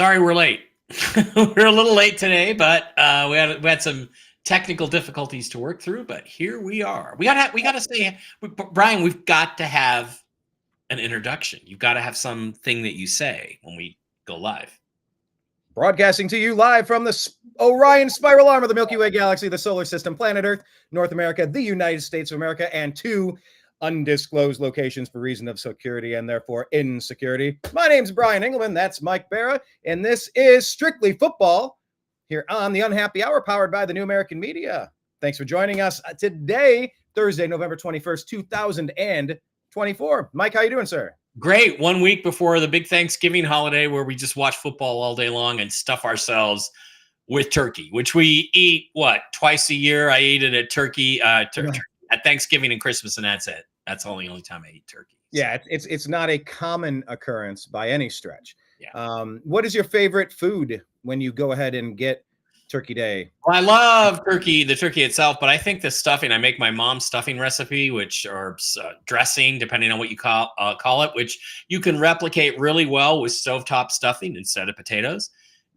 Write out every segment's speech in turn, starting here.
Sorry, we're late. We're a little late today, but we had some technical difficulties to work through. But here we are. We gotta say, Brian, we've got to have an introduction. You've got to have something that you say when we go live. Broadcasting to you live from the Orion Spiral Arm of the Milky Way Galaxy, the solar system, planet Earth, North America, the United States of America, and two undisclosed locations for reason of security and therefore insecurity. My name's Brian Engelman. That's Mike Bara, and this is Strictly Football here on the Unhappy Hour, powered by the New American Media. Thanks for joining us today, Thursday, November 21st, 2024. Mike, how you doing, sir? Great. 1 week before the big Thanksgiving holiday where we just watch football all day long and stuff ourselves with turkey, which we eat, twice a year. I eat it at turkey, at Thanksgiving and Christmas, and that's it. That's the only time I eat turkey. So. Yeah, it's not a common occurrence by any stretch. Yeah. What is your favorite food when you go ahead and get Turkey Day? Well, I love turkey, the turkey itself, but I think the stuffing, I make my mom's stuffing recipe, which or dressing, depending on what you call it, which you can replicate really well with stovetop stuffing instead of potatoes,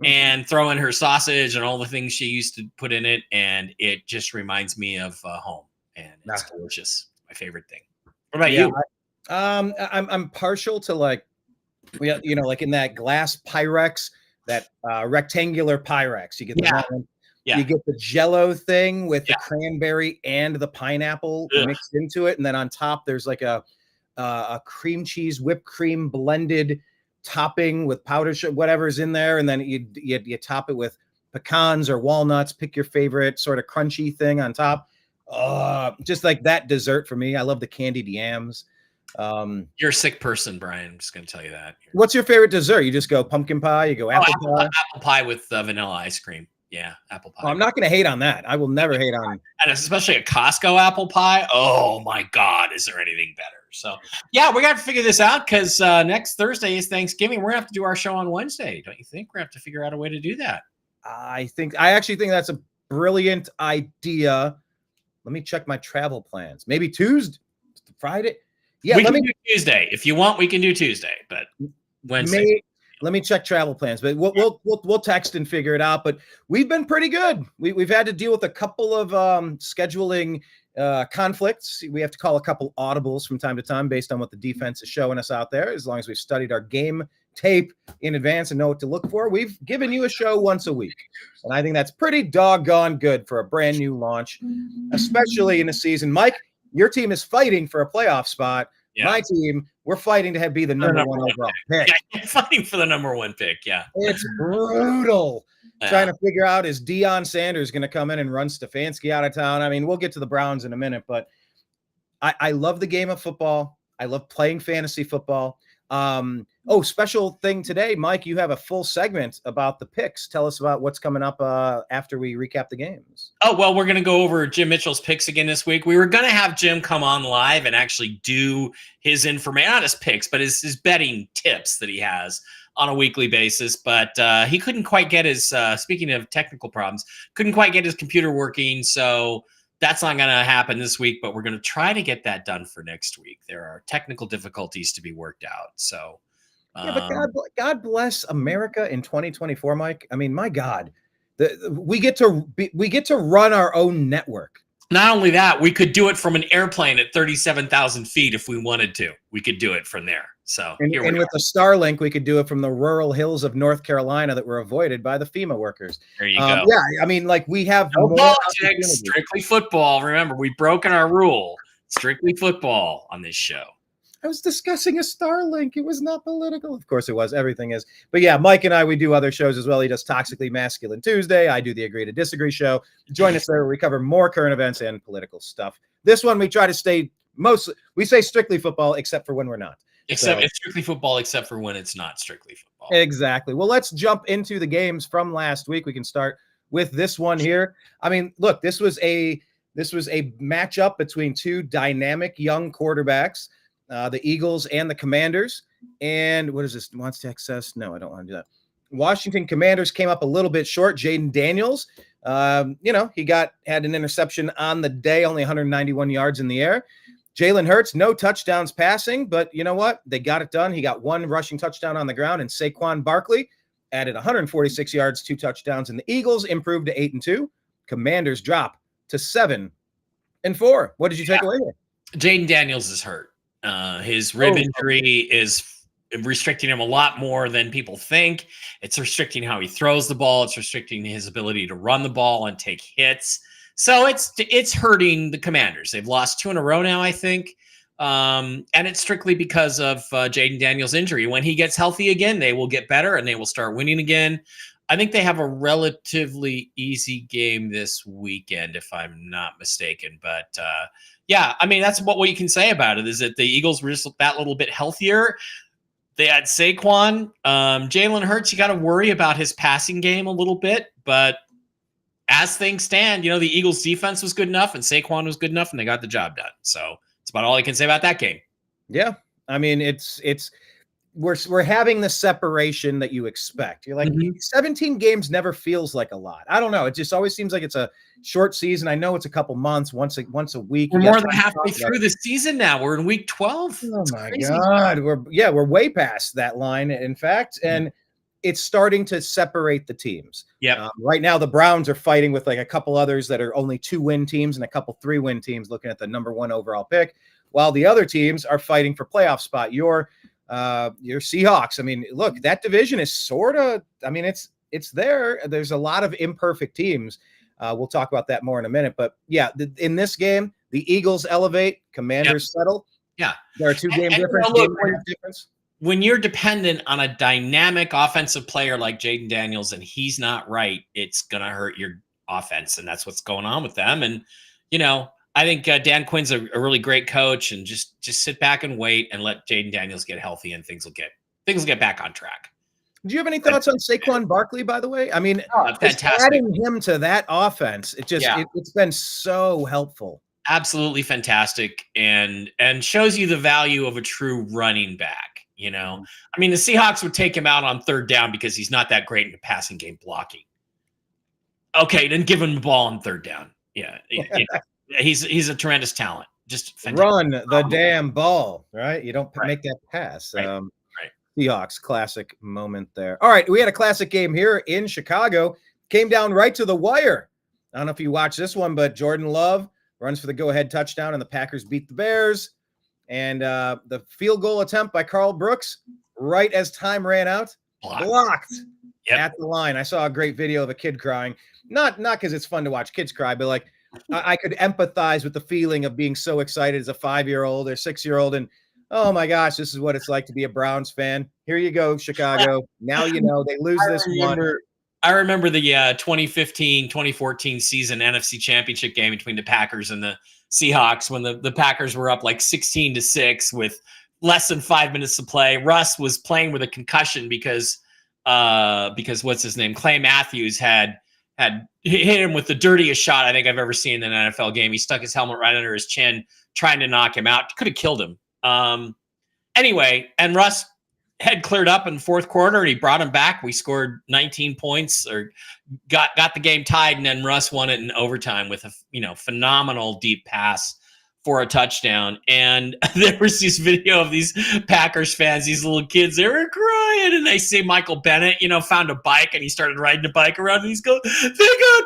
and throw in her sausage and all the things she used to put in it, and it just reminds me of home, and it's delicious. My favorite thing. What about you? I'm partial to like in that glass Pyrex, that rectangular Pyrex. You get you get the Jello thing with the cranberry and the pineapple mixed into it, and then on top there's like a cream cheese whipped cream blended topping with powdered sugar, whatever's in there, and then you top it with pecans or walnuts. Pick your favorite sort of crunchy thing on top. Just like that dessert for me. I love the candied yams. You're a sick person, Brian. I'm just going to tell you that. What's your favorite dessert? You just go pumpkin pie, you go apple pie? Apple pie with vanilla ice cream. Yeah, apple pie. I'm not going to hate on that. I will never hate on. And especially a Costco apple pie. Oh my God, is there anything better? So yeah, we got to figure this out because next Thursday is Thanksgiving. We're going to have to do our show on Wednesday. Don't you think? We're going to have to figure out a way to do that. I actually think that's a brilliant idea. Let me check my travel plans. Maybe Tuesday, Friday. Yeah, we can do Tuesday if you want. We can do Tuesday, but Wednesday. Let me check travel plans, but we'll text and figure it out. But we've been pretty good. We've had to deal with a couple of scheduling conflicts. We have to call a couple audibles from time to time based on what the defense is showing us out there. As long as we've studied our game tape in advance and know what to look for, we've given you a show once a week, and I think that's pretty doggone good for a brand new launch, especially in a season. Mike, your team is fighting for a playoff spot. Yeah. My team, we're fighting to be the number one overall pick. Yeah, fighting for the number one pick. Yeah, it's brutal. Trying to figure out, is Deion Sanders going to come in and run Stefanski out of town? I mean, we'll get to the Browns in a minute, but I love the game of football. I love playing fantasy football. Special thing today, Mike, you have a full segment about the picks. Tell us about what's coming up after we recap the games. Oh, well, we're going to go over Jim Mitchell's picks again this week. We were going to have Jim come on live and actually do his information, not his picks, but his betting tips that he has on a weekly basis. But he couldn't quite get his, speaking of technical problems, couldn't quite get his computer working. So that's not going to happen this week, but we're going to try to get that done for next week. There are technical difficulties to be worked out. So, but God bless America in 2024, Mike. I mean, my God, we get to run our own network. Not only that, we could do it from an airplane at 37,000 feet if we wanted to. We could do it from there. So, and with the Starlink, we could do it from the rural hills of North Carolina that were avoided by the FEMA workers. There you go. Yeah, I mean, like we have no politics, strictly football. Remember, we've broken our rule. Strictly football on this show. I was discussing a Starlink. It was not political. Of course it was. Everything is. But yeah, Mike and I, we do other shows as well. He does Toxically Masculine Tuesday. I do the Agree to Disagree show. Join us there where we cover more current events and political stuff. This one, we try to stay we say strictly football, except for when we're not. It's strictly football, except for when it's not strictly football. Exactly. Well, let's jump into the games from last week. We can start with this one here. I mean, look, this was a matchup between two dynamic young quarterbacks. The Eagles and the Commanders. And what is this? Wants to access? No, I don't want to do that. Washington Commanders came up a little bit short. Jaden Daniels, he had an interception on the day, only 191 yards in the air. Jalen Hurts, no touchdowns passing, but you know what? They got it done. He got one rushing touchdown on the ground, and Saquon Barkley added 146 yards, 2 touchdowns, and the Eagles improved to 8-2. Commanders drop to 7-4. What did you take away here? Jaden Daniels is hurt. His rib injury is restricting him a lot more than people think. It's restricting how he throws the ball. It's restricting his ability to run the ball and take hits. So it's hurting the Commanders. They've lost 2 in a row now, I think. And it's strictly because of Jaden Daniels' injury. When he gets healthy again, they will get better and they will start winning again. I think they have a relatively easy game this weekend, if I'm not mistaken. But yeah, I mean, that's what you can say about it is that the Eagles were just that little bit healthier. They had Saquon. Jalen Hurts, you got to worry about his passing game a little bit. But as things stand, the Eagles' defense was good enough and Saquon was good enough and they got the job done. So it's about all I can say about that game. Yeah. I mean, we're having the separation that you expect. You're like 17 games never feels like a lot. I don't know. It just always seems like it's a short season. I know it's a couple months, once a week. We're more than halfway through the season now. We're in week 12. Oh my God. We're way past that line, in fact. And it's starting to separate the teams. Yeah. Right now, the Browns are fighting with like a couple others that are only 2-win teams and a couple 3-win teams looking at the number 1 overall pick, while the other teams are fighting for playoff spot. Your Seahawks. I mean, look, that division is sort of, I mean, it's there. There's a lot of imperfect teams. We'll talk about that more in a minute, but yeah, in this game, the Eagles elevate, Commanders settle. Yeah. There are 2 game difference. When you're dependent on a dynamic offensive player like Jaden Daniels and he's not right, it's going to hurt your offense. And that's what's going on with them. And, I think Dan Quinn's a really great coach, and just sit back and wait and let Jaden Daniels get healthy, and things will get back on track. Do you have any thoughts on Saquon Barkley, by the way? I mean, fantastic. Adding him to that offense, it's been so helpful. Absolutely fantastic, and shows you the value of a true running back. I mean, the Seahawks would take him out on 3rd down because he's not that great in the passing game blocking. Okay, then give him the ball on 3rd down. Yeah. He's a tremendous talent. Just fantastic. Run the damn ball, right? You don't make that pass. Right. Seahawks classic moment there. All right, we had a classic game here in Chicago. Came down right to the wire. I don't know if you watched this one, but Jordan Love runs for the go-ahead touchdown, and the Packers beat the Bears. And the field goal attempt by Carl Brooks, right as time ran out, blocked at the line. I saw a great video of a kid crying. Not because it's fun to watch kids cry, but like I could empathize with the feeling of being so excited as a 5-year-old or 6-year-old. And oh my gosh, this is what it's like to be a Browns fan. Here you go, Chicago. Now they lose this one. I remember the 2015-2014 season NFC Championship game between the Packers and the Seahawks when the Packers were up like 16-6 with less than 5 minutes to play. Russ was playing with a concussion because what's his name? Clay Matthews had hit him with the dirtiest shot I think I've ever seen in an NFL game. He stuck his helmet right under his chin, trying to knock him out. Could have killed him. Anyway, and Russ had cleared up in the 4th quarter, and he brought him back. We scored 19 points, or got the game tied, and then Russ won it in overtime with a phenomenal deep pass for a touchdown. And there was this video of these Packers fans, these little kids, they were crying, and they say Michael Bennett, found a bike, and he started riding a bike around, and he's going, they got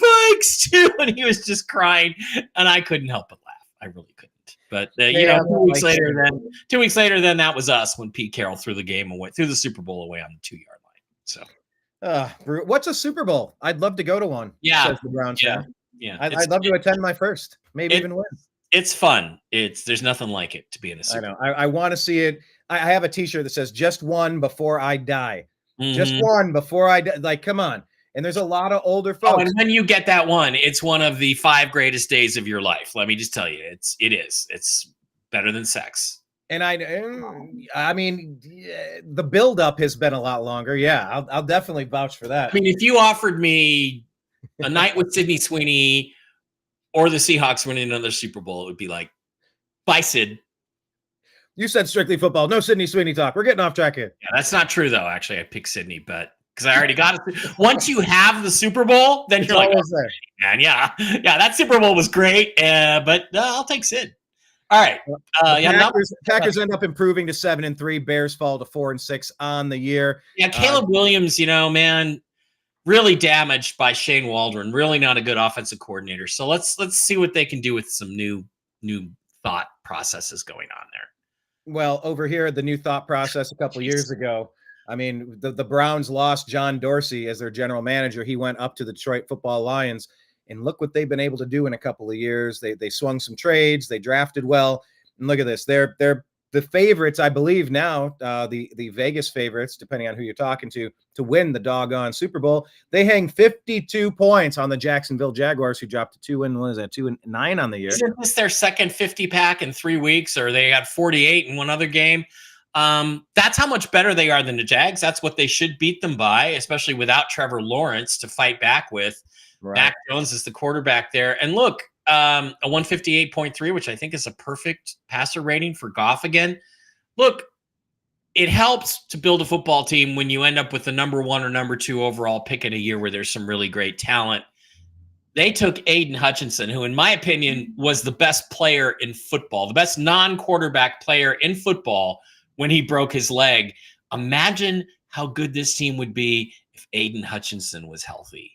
bikes too, and he was just crying, and I couldn't help but laugh. I really couldn't. But 2 weeks later, then that was us when Pete Carroll threw the Super Bowl away on the 2-yard line. So, what's a Super Bowl? I'd love to go to one. Yeah, says the Browns fan. Yeah, I'd love to attend my first, maybe even win. It's fun. There's nothing like it to be in a Super Bowl. I know. I want to see it. I have a T-shirt that says "Just one before I die." Just one before I die. Like, come on. And there's a lot of older folks. Oh, and when you get that one, it's one of the 5 greatest days of your life. Let me just tell you, it's better than sex. And I mean, the buildup has been a lot longer. Yeah, I'll definitely vouch for that. I mean, if you offered me a night with Sidney Sweeney or the Seahawks winning another Super Bowl, it would be like, bye, Sid. You said strictly football. No Sidney Sweeney talk. We're getting off track here. Yeah, that's not true, though. Actually, I picked Sidney, but because I already got it. Once you have the Super Bowl, then you're like, oh, man, yeah, that Super Bowl was great, but I'll take Sid. All right. Packers end up improving to 7-3. Bears fall to 4-6 on the year. Yeah, Caleb Williams, man, really damaged by Shane Waldron. Really not a good offensive coordinator. So let's see what they can do with some new thought processes going on there. Well, over here, the new thought process a couple years ago. I mean, the Browns lost John Dorsey as their general manager. He went up to the Detroit Football Lions, and look what they've been able to do in a couple of years. They swung some trades, they drafted well, and look at this. They're the favorites, I believe now, the Vegas favorites, depending on who you're talking to win the doggone Super Bowl. They hang 52 points on the Jacksonville Jaguars, who dropped to 2-9 on the year. Isn't this their second 50-pack in 3 weeks, or they got 48 in one other game? That's how much better they are than the Jags. That's what they should beat them by, especially without Trevor Lawrence to fight back with. Right. Mac Jones is the quarterback there. And look, a 158.3, which I think is a perfect passer rating for Goff again. Look, it helps to build a football team when you end up with the number 1 or number 2 overall pick in a year where there's some really great talent. They took Aiden Hutchinson, who in my opinion was the best player in football, the best non-quarterback player in football when he broke his leg. Imagine how good this team would be if Aiden Hutchinson was healthy.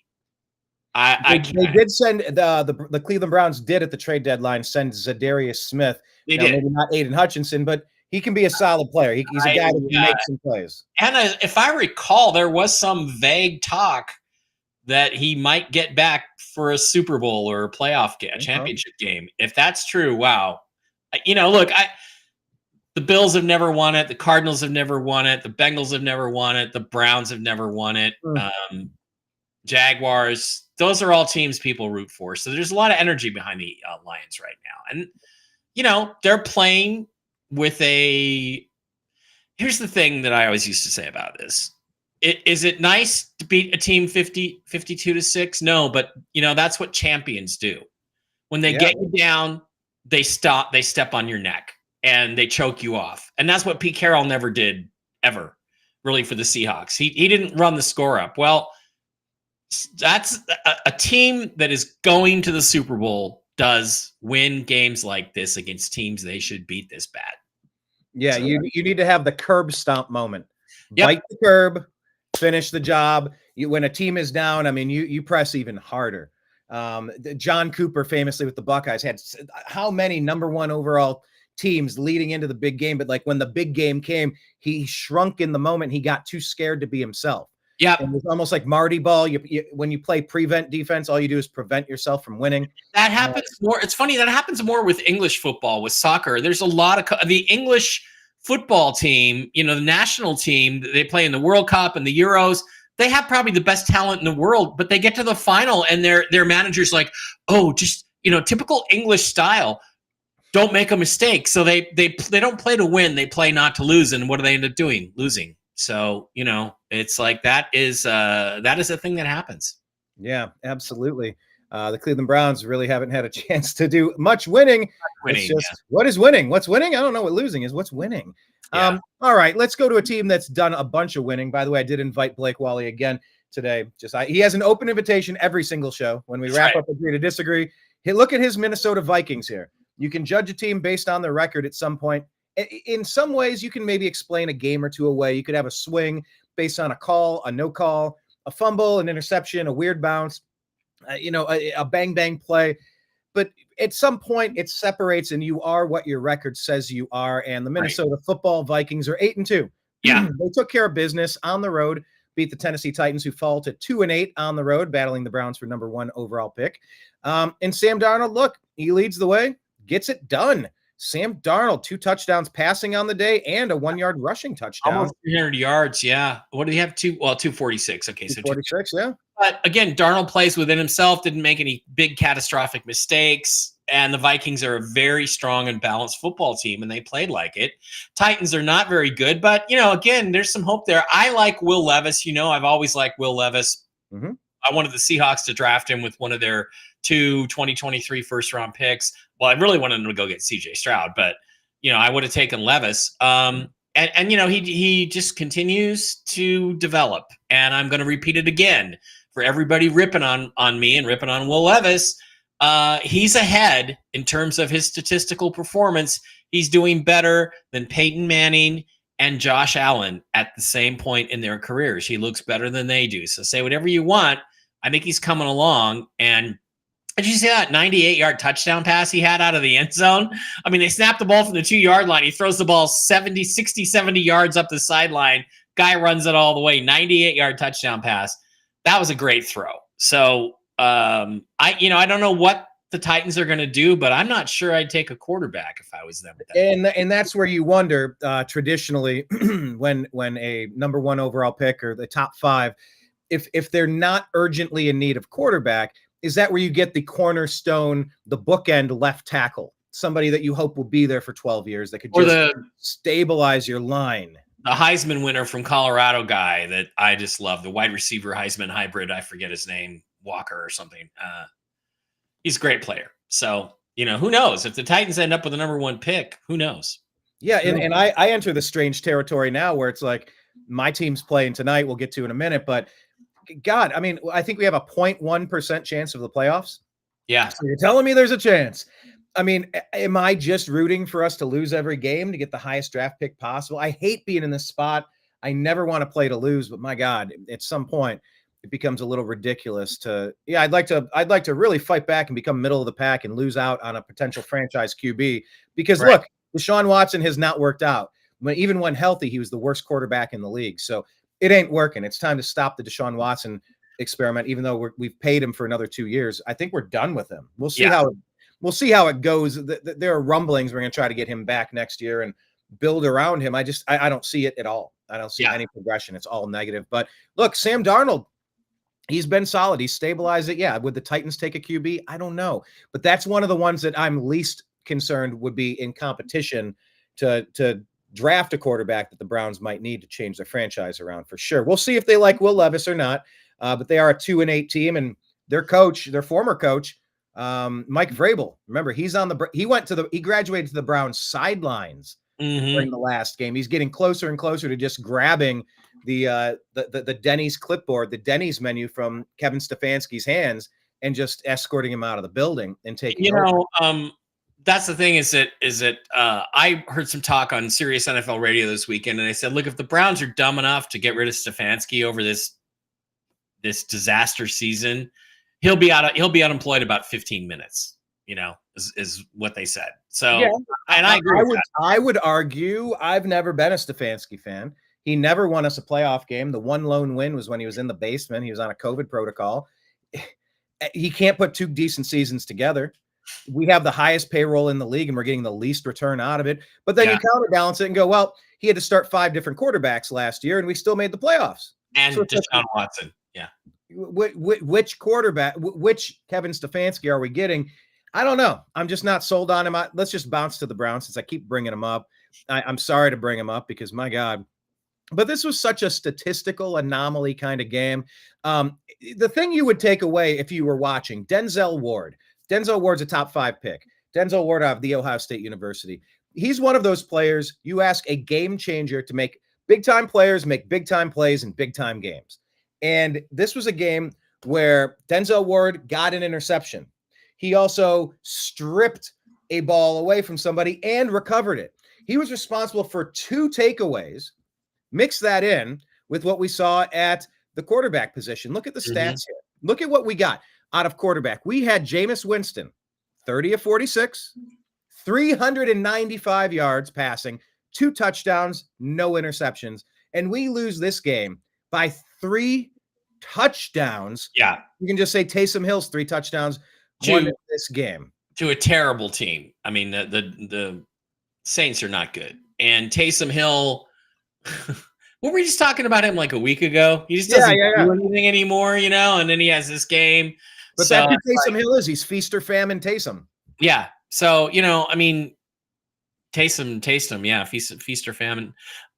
They did send the Cleveland Browns did at the trade deadline send Zadarius Smith. They did. Maybe not Aiden Hutchinson, but he can be a solid player. He's a guy that can make some plays. And if I recall, there was some vague talk that he might get back for a Super Bowl or a playoff game, a championship game. If that's true, wow. Look, the Bills have never won it. The Cardinals have never won it. The Bengals have never won it. The Browns have never won it. Jaguars. Those are all teams people root for. So there's a lot of energy behind the Lions right now. And, they're playing with here's the thing that I always used to say about this. Is it nice to beat a team 52-6? No, but, that's what champions do. When they get you down, they step on your neck and they choke you off. And that's what Pete Carroll never did ever, really, for the Seahawks. He didn't run the score up. Well, that's a team that is going to the Super Bowl does win games like this against teams they should beat this bad. Yeah, so, you need to have the curb stomp moment. Yep. Bite the curb, finish the job. When a team is down, I mean, you press even harder. John Cooper, famously with the Buckeyes, had how many number 1 overall teams leading into the big game, but like when the big game came, he shrunk in the moment. He got too scared to be himself. Yeah, it was almost like Marty Ball. When you play prevent defense, all you do is prevent yourself from winning. That happens more. It's funny that happens more with English football, with soccer. There's a lot of the English football team. The national team. They play in the World Cup and the Euros. They have probably the best talent in the world, but they get to the final and their manager's like, oh, just typical English style. Don't make a mistake. So they don't play to win. They play not to lose. And what do they end up doing? Losing. So, it's like that is a thing that happens. Yeah, absolutely. The Cleveland Browns really haven't had a chance to do much winning. It's just, what is winning? What's winning? I don't know what losing is. What's winning? Yeah. All right, let's go to a team that's done a bunch of winning. By the way, I did invite Blake Wally again today. He has an open invitation every single show. When we wrap up Agree to Disagree, look at his Minnesota Vikings here. You can judge a team based on their record at some point. In some ways, you can maybe explain a game or two away. You could have a swing based on a call, a no call, a fumble, an interception, a weird bounce, a bang play. But at some point, it separates, and you are what your record says you are. And the Minnesota Football Vikings are 8-2. Yeah, they took care of business on the road, beat the Tennessee Titans, who fall to 2-8 on the road, battling the Browns for number 1 overall pick. And Sam Darnold, look, he leads the way, gets it done. Sam Darnold, 2 touchdowns passing on the day and a 1-yard rushing touchdown. Almost 300 yards, yeah. What did he have? 246. Okay, so 246, yeah. But again, Darnold plays within himself, didn't make any big catastrophic mistakes, and the Vikings are a very strong and balanced football team, and they played like it. Titans are not very good, but, again, there's some hope there. I like Will Levis. I've always liked Will Levis. Mm-hmm. I wanted the Seahawks to draft him with one of their 2023 first-round picks. Well, I really wanted him to go get C.J. Stroud, but, I would have taken Levis. And he just continues to develop. And I'm going to repeat it again for everybody ripping on me and ripping on Will Levis. He's ahead in terms of his statistical performance. He's doing better than Peyton Manning and Josh Allen at the same point in their careers. He looks better than they do. So say whatever you want. I think he's coming along. And did you see that 98-yard touchdown pass he had out of the end zone? I mean, they snapped the ball from the 2-yard line. He throws the ball 70 yards up the sideline. Guy runs it all the way. 98-yard touchdown pass. That was a great throw. So I don't know what the Titans are going to do, but I'm not sure I'd take a quarterback if I was them. And that's where you wonder traditionally when a number 1 overall pick or the top 5, if they're not urgently in need of quarterback, is that where you get the cornerstone, the bookend left tackle, somebody that you hope will be there for 12 years that could just stabilize your line? The Heisman winner from Colorado guy that I just love, the wide receiver Heisman hybrid. I forget his name, Walker or something. He's a great player. So, who knows? If the Titans end up with a number 1 pick, who knows? Yeah, and I enter the strange territory now where it's like my team's playing tonight. We'll get to in a minute, but God, I mean, I think we have a 0.1% chance of the playoffs. Yeah. So you're telling me there's a chance. I mean, am I just rooting for us to lose every game to get the highest draft pick possible? I hate being in this spot. I never want to play to lose, but my God, at some point it becomes a little ridiculous I'd like to really fight back and become middle of the pack and lose out on a potential franchise QB because Look, Deshaun Watson has not worked out. Even when healthy, he was the worst quarterback in the league. So it ain't working. It's time to stop the Deshaun Watson experiment, even though we've paid him for another 2 years. I think we're done with him. We'll see how it goes. There are rumblings we're going to try to get him back next year and build around him. I don't see it at all. I don't see any progression. It's all negative. But look, Sam Darnold, he's been solid. He's stabilized it. Yeah. Would the Titans take a QB? I don't know. But that's one of the ones that I'm least concerned would be in competition to draft a quarterback that the Browns might need to change their franchise around for sure. We'll see if they like Will Levis or not. But they are a 2-8 team, and their former coach, Mike Vrabel. Remember, he graduated to the Browns sidelines during the last game. He's getting closer and closer to just grabbing the Denny's clipboard, the Denny's menu from Kevin Stefanski's hands, and just escorting him out of the building and taking over. That's the thing is that I heard some talk on Sirius NFL Radio this weekend, and I said, look, if the Browns are dumb enough to get rid of Stefanski over this disaster season, he'll be unemployed about 15 minutes, is what they said. So, yeah, and I agree. I would argue I've never been a Stefanski fan. He never won us a playoff game. The one lone win was when he was in the basement. He was on a COVID protocol. He can't put 2 decent seasons together. We have the highest payroll in the league and we're getting the least return out of it. But then you counterbalance it and go, well, he had to start 5 different quarterbacks last year and we still made the playoffs. And Deshaun Watson. Yeah. Which quarterback, which Kevin Stefanski are we getting? I don't know. I'm just not sold on him. Let's just bounce to the Browns since I keep bringing him up. I'm sorry to bring him up because my God. But this was such a statistical anomaly kind of game. The thing you would take away if you were watching, Denzel Ward's a top 5 pick. Denzel Ward out of the Ohio State University. He's one of those players you ask a game changer to make big-time players make big-time plays in big-time games. And this was a game where Denzel Ward got an interception. He also stripped a ball away from somebody and recovered it. He was responsible for 2 takeaways. Mix that in with what we saw at the quarterback position. Look at the stats here. Look at what we got out of quarterback. We had Jameis Winston, 30 of 46, 395 yards passing, 2 touchdowns, no interceptions. And we lose this game by 3 touchdowns. Yeah. You can just say Taysom Hill's 3 touchdowns won this game. To a terrible team. I mean, the Saints are not good. And Taysom Hill, what were we just talking about him like a week ago? He just doesn't do anything anymore, and then he has this game. But that's who Taysom Hill is. He's feast or famine Taysom. Yeah. So, I mean, Taysom, yeah, feast or famine.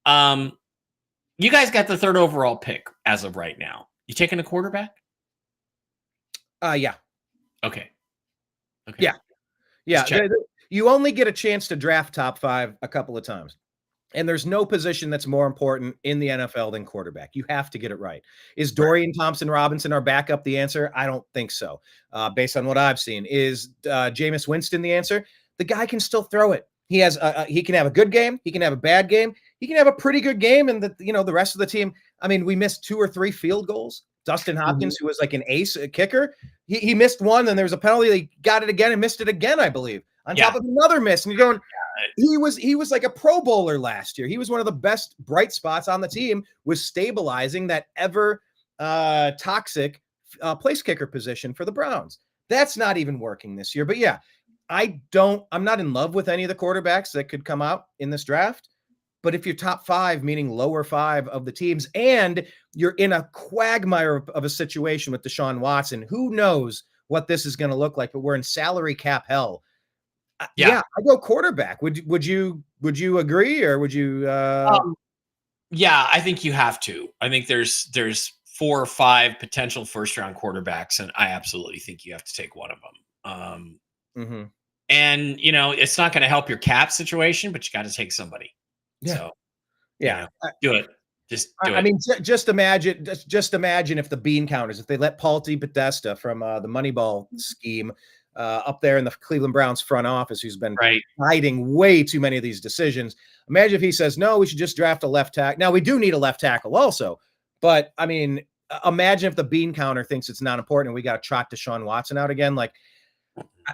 You guys got the 3rd overall pick as of right now. You taking a quarterback? Yeah. Okay. Yeah. You only get a chance to draft top 5 a couple of times. And there's no position that's more important in the NFL than quarterback. You have to get it right. Is Dorian Thompson-Robinson our backup the answer? I don't think so. Based on what I've seen, is Jameis Winston the answer? The guy can still throw it. He has he can have a good game. He can have a bad game. He can have a pretty good game. And the rest of the team. I mean, we missed 2 or 3 field goals. Dustin Hopkins, who was like an ace kicker, he missed one. Then there was a penalty. He got it again and missed it again, I believe, on top of another miss. And you're going. He was like a Pro Bowler last year. He was one of the best bright spots on the team, was stabilizing that ever toxic place kicker position for the Browns. That's not even working this year. But yeah, I'm not in love with any of the quarterbacks that could come out in this draft. But if you're top 5, meaning lower 5 of the teams, and you're in a quagmire of a situation with Deshaun Watson, who knows what this is going to look like, but we're in salary cap hell. Yeah, I go quarterback. Would you agree, or would you? Yeah, I think you have to. I think there's 4 or 5 potential first-round quarterbacks, and I absolutely think you have to take one of them. And it's not going to help your cap situation, but you got to take somebody. Yeah. So, do it. Just do it. I mean, just imagine if the bean counters, if they let Paul DePodesta from the Moneyball scheme. Up there in the Cleveland Browns front office, who's been hiding way too many of these decisions. Imagine if he says, no, we should just draft a left tackle. Now, we do need a left tackle also. But, I mean, imagine if the bean counter thinks it's not important and we got to trot Deshaun Watson out again. Like,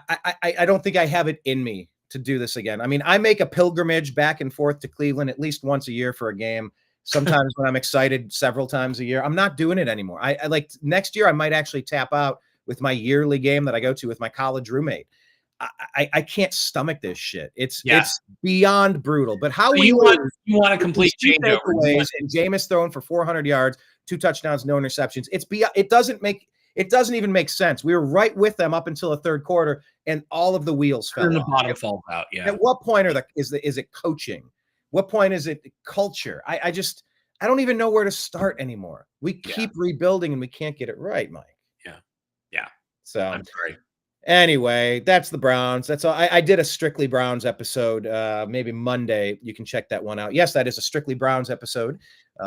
I don't think I have it in me to do this again. I mean, I make a pilgrimage back and forth to Cleveland at least once a year for a game. Sometimes when I'm excited, several times a year. I'm not doing it anymore. I like next year, I might actually tap out with my yearly game that I go to with my college roommate. I can't stomach this shit. It's beyond brutal. But how you want a complete changeover. And Jameis throwing for 400 yards, 2 touchdowns, no interceptions. It doesn't even make sense. We were right with them up until the third quarter, and all of the wheels fell off. The bottom falls out. Yeah. At what point is it coaching? What point is it culture? I don't even know where to start anymore. We keep rebuilding and we can't get it right, Mike. Yeah. So I'm sorry. Anyway, that's the Browns. That's all. I did a Strictly Browns episode, maybe Monday. You can check that one out. Yes, that is a Strictly Browns episode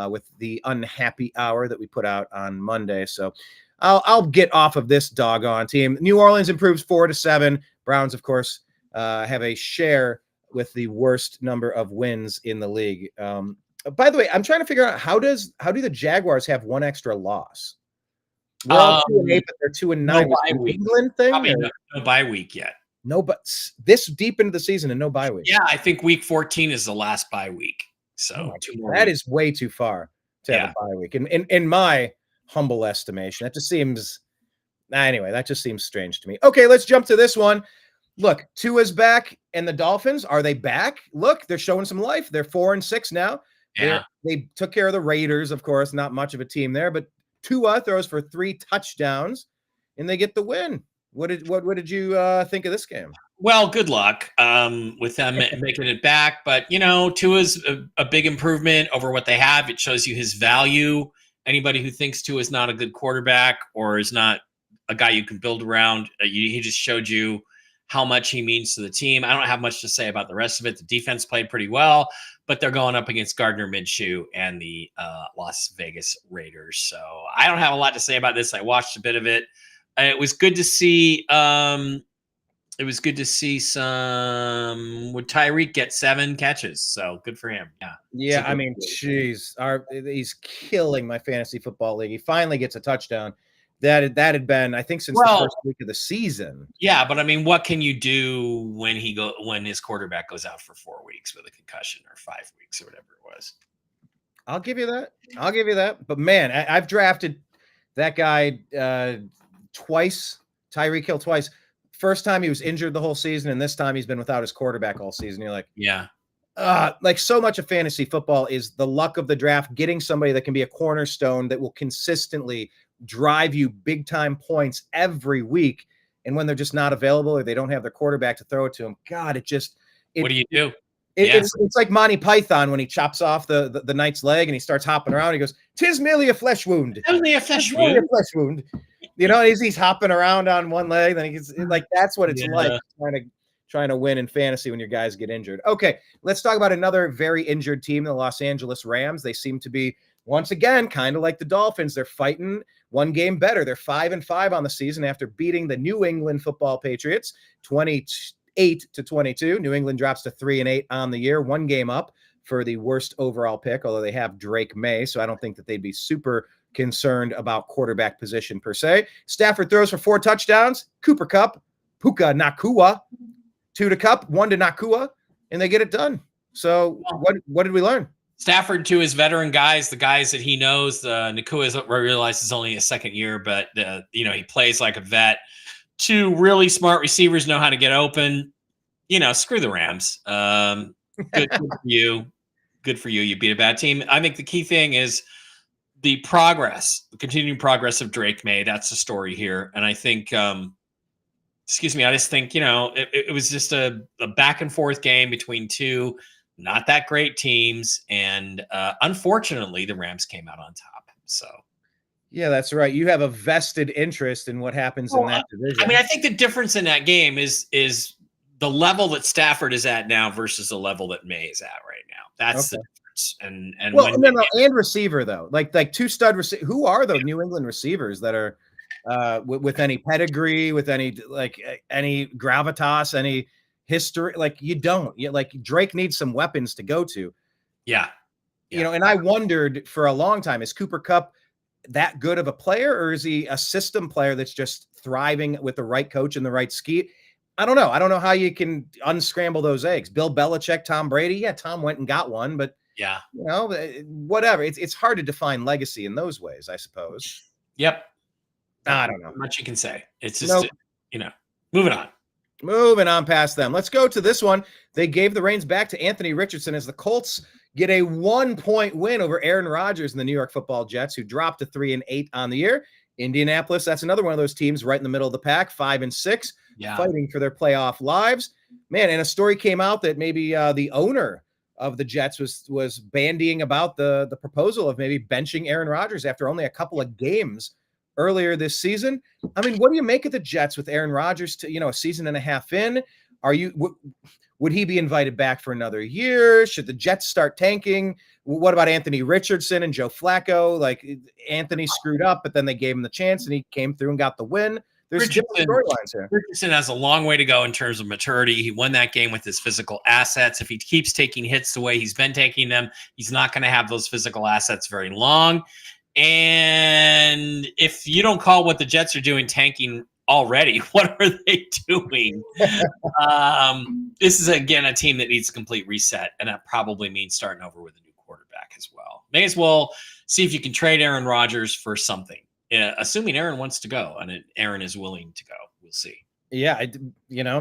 with the unhappy hour that we put out on Monday. So I'll get off of this doggone team. New Orleans improves 4-7. Browns, of course, have a share with the worst number of wins in the league. By the way, I'm trying to figure out how do the Jaguars have one extra loss? We're all 2-8, but they're 2-9. No bye week. England thing? Probably no bye week yet. No, but this deep into the season and no bye week. Yeah, I think week 14 is the last bye week. So that is way too far to have a bye week. In my humble estimation, that just seems strange to me. Okay, let's jump to this one. Look, Tua's back, and the Dolphins, are they back? Look, they're showing some life. They're 4-6 now. Yeah. They took care of the Raiders, of course, not much of a team there, but Tua throws for 3 touchdowns, and they get the win. What did you think of this game? Well, good luck with them making it back. But, Tua's a big improvement over what they have. It shows you his value. Anybody who thinks Tua's not a good quarterback or is not a guy you can build around, he just showed you how much he means to the team. I don't have much to say about the rest of it. The defense played pretty well, but they're going up against Gardner Minshew and the Las Vegas Raiders. So I don't have a lot to say about this. I watched a bit of it. It was good to see. Would Tyreek get 7 catches? So good for him. Yeah. I mean, geez, he's killing my fantasy football league. He finally gets a touchdown. That had been, I think, since the first week of the season. Yeah, but I mean, what can you do when his quarterback goes out for 4 weeks with a concussion, or 5 weeks, or whatever it was? I'll give you that. But man, I've drafted that guy twice, Tyreek Hill twice. First time he was injured the whole season, and this time he's been without his quarterback all season. You're like, like so much of fantasy football is the luck of the draft, getting somebody that can be a cornerstone that will consistently drive you big time points every week. And when they're just not available or they don't have their quarterback to throw it to them, God, what do you do? It's like Monty Python when he chops off the knight's leg and he starts hopping around. He goes, "'Tis merely a flesh wound." Only a flesh wound. He's hopping around on one leg. Then he gets like, that's what it's like trying to win in fantasy when your guys get injured. Okay, let's talk about another very injured team, the Los Angeles Rams. They seem to be, once again, kind of like the Dolphins. They're fighting one game better. They're 5-5 on the season after beating the New England Football Patriots 28-22. New England drops to 3-8 on the year, one game up for the worst overall pick, although they have Drake May, so I don't think that they'd be super concerned about quarterback position per se. Stafford throws for 4 touchdowns. Cooper Kupp, Puka Nakua, 2 to Kupp, 1 to Nakua, and they get it done. So what did we learn? Stafford to his veteran guys, the guys that he knows. Nakua realizes only his second year, but he plays like a vet. 2 really smart receivers know how to get open. Screw the Rams. Good for you. Good for you. You beat a bad team. I think the key thing is the continuing progress of Drake May. That's the story here. And I think, I just think, it was just a back and forth game between 2 not that great teams. And unfortunately, the Rams came out on top. So. Yeah, that's right. You have a vested interest in what happens in that division. I mean, I think the difference in that game is the level that Stafford is at now versus the level that May is at right now. That's the difference. And receiver though, like 2 stud receivers. Who are the New England receivers that are with any pedigree, with any gravitas, any history? Like you don't. Like Drake needs some weapons to go to. Yeah. And I wondered for a long time, is Cooper Kupp that good of a player, or is he a system player that's just thriving with the right coach and the right scheme? I don't know. I don't know how you can unscramble those eggs. Bill Belichick, Tom Brady. Yeah, Tom went and got one, but whatever. It's hard to define legacy in those ways, I suppose. Yep. I don't know. Not much you can say. It's just, moving on. Moving on past them. Let's go to this one. They gave the reins back to Anthony Richardson as the Colts get a 1-point win over Aaron Rodgers and the New York Football Jets, who dropped to 3-8 on the year. Indianapolis, that's another one of those teams right in the middle of the pack, 5-6, fighting for their playoff lives. Man, and a story came out that maybe the owner of the Jets was bandying about the proposal of maybe benching Aaron Rodgers after only a couple of games earlier this season. I mean, what do you make of the Jets with Aaron Rodgers to, a season and a half in? Would he be invited back for another year? Should the Jets start tanking? What about Anthony Richardson and Joe Flacco? Like Anthony screwed up, but then they gave him the chance and he came through and got the win. There's different storylines here. Richardson has a long way to go in terms of maturity. He won that game with his physical assets. If he keeps taking hits the way he's been taking them, he's not going to have those physical assets very long. And if you don't call what the Jets are doing tanking already, what are they doing? This is, again, a team that needs a complete reset, and that probably means starting over with a new quarterback as well. May as well see if you can trade Aaron Rodgers for something, assuming Aaron wants to go, and Aaron is willing to go. We'll see. Yeah,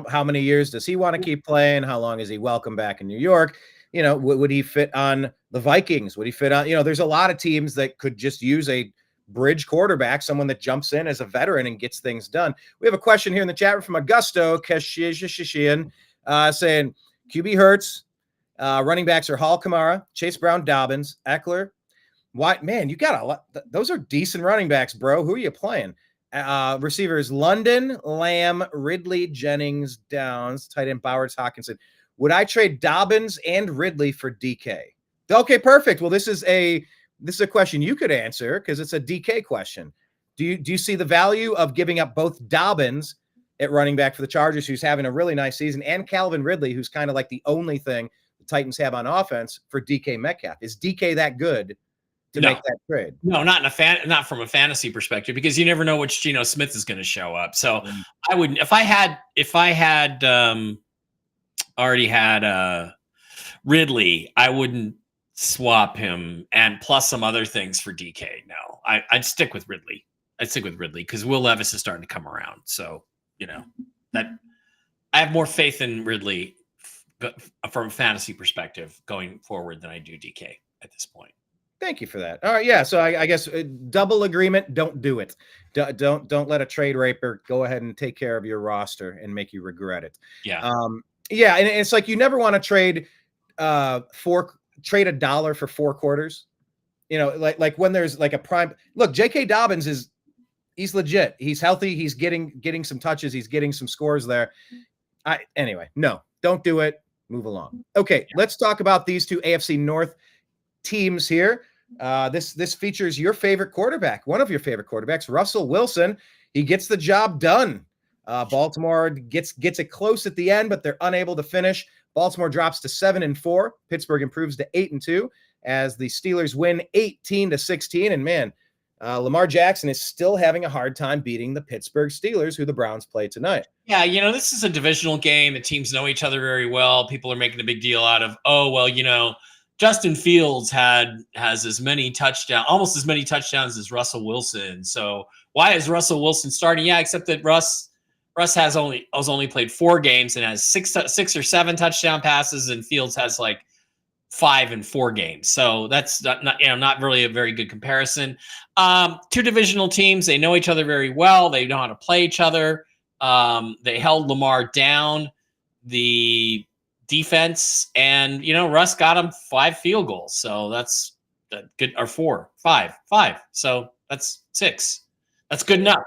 how many years does he want to keep playing? How long is he welcome back in New York? Would he fit on the Vikings? Would he fit on, there's a lot of teams that could just use a bridge quarterback, someone that jumps in as a veteran and gets things done. We have a question here in the chat room from Augusto Kashishishian saying QB Hurts, running backs are Hall, Kamara, Chase Brown, Dobbins, Eckler. Why, man, you got a lot. Those are decent running backs, bro. Who are you playing? Receivers London, Lamb, Ridley, Jennings, Downs, tight end Bowers, Hawkinson. Would I trade Dobbins and Ridley for DK? Okay, perfect. Well, this is a question you could answer because it's a DK question. Do you see the value of giving up both Dobbins at running back for the Chargers, who's having a really nice season, and Calvin Ridley, who's kind of like the only thing the Titans have on offense, for DK Metcalf? Is DK that good to make that trade? No, not from a fantasy perspective, because you never know which Geno Smith is going to show up. So I wouldn't. If I had already had Ridley, I wouldn't swap him and plus some other things for DK. No, I'd stick with Ridley. Because Will Levis is starting to come around. So, that I have more faith in Ridley from a fantasy perspective going forward than I do DK at this point. Thank you for that. All right. Yeah. So I guess double agreement. Don't do it. Don't let a trade raper go ahead and take care of your roster and make you regret it. Yeah. Yeah. And it's like, you never want to trade trade $1 for 4 quarters, like when there's like a prime look. J.K. Dobbins he's legit. He's healthy. He's getting some touches. He's getting some scores there. Anyway, no, don't do it. Move along. Okay, let's talk about these two AFC North teams here. This features your favorite quarterback, one of your favorite quarterbacks, Russell Wilson. He gets the job done. Baltimore gets it close at the end, but they're unable to finish. Baltimore drops to 7-4. Pittsburgh improves to 8-2 as the Steelers win 18-16. And man, Lamar Jackson is still having a hard time beating the Pittsburgh Steelers, who the Browns play tonight. Yeah, this is a divisional game. The teams know each other very well. People are making a big deal out of, oh, well, Justin Fields has almost as many touchdowns as Russell Wilson. So why is Russell Wilson starting? Yeah, except that Russ has only played 4 games and has six or 7 touchdown passes, and Fields has like 5 in 4 games. So that's not really a very good comparison. 2 divisional teams, they know each other very well. They know how to play each other. They held Lamar down. The defense, and Russ got him 5 field goals, so that's good. Or 4, 5. So that's 6. That's good enough.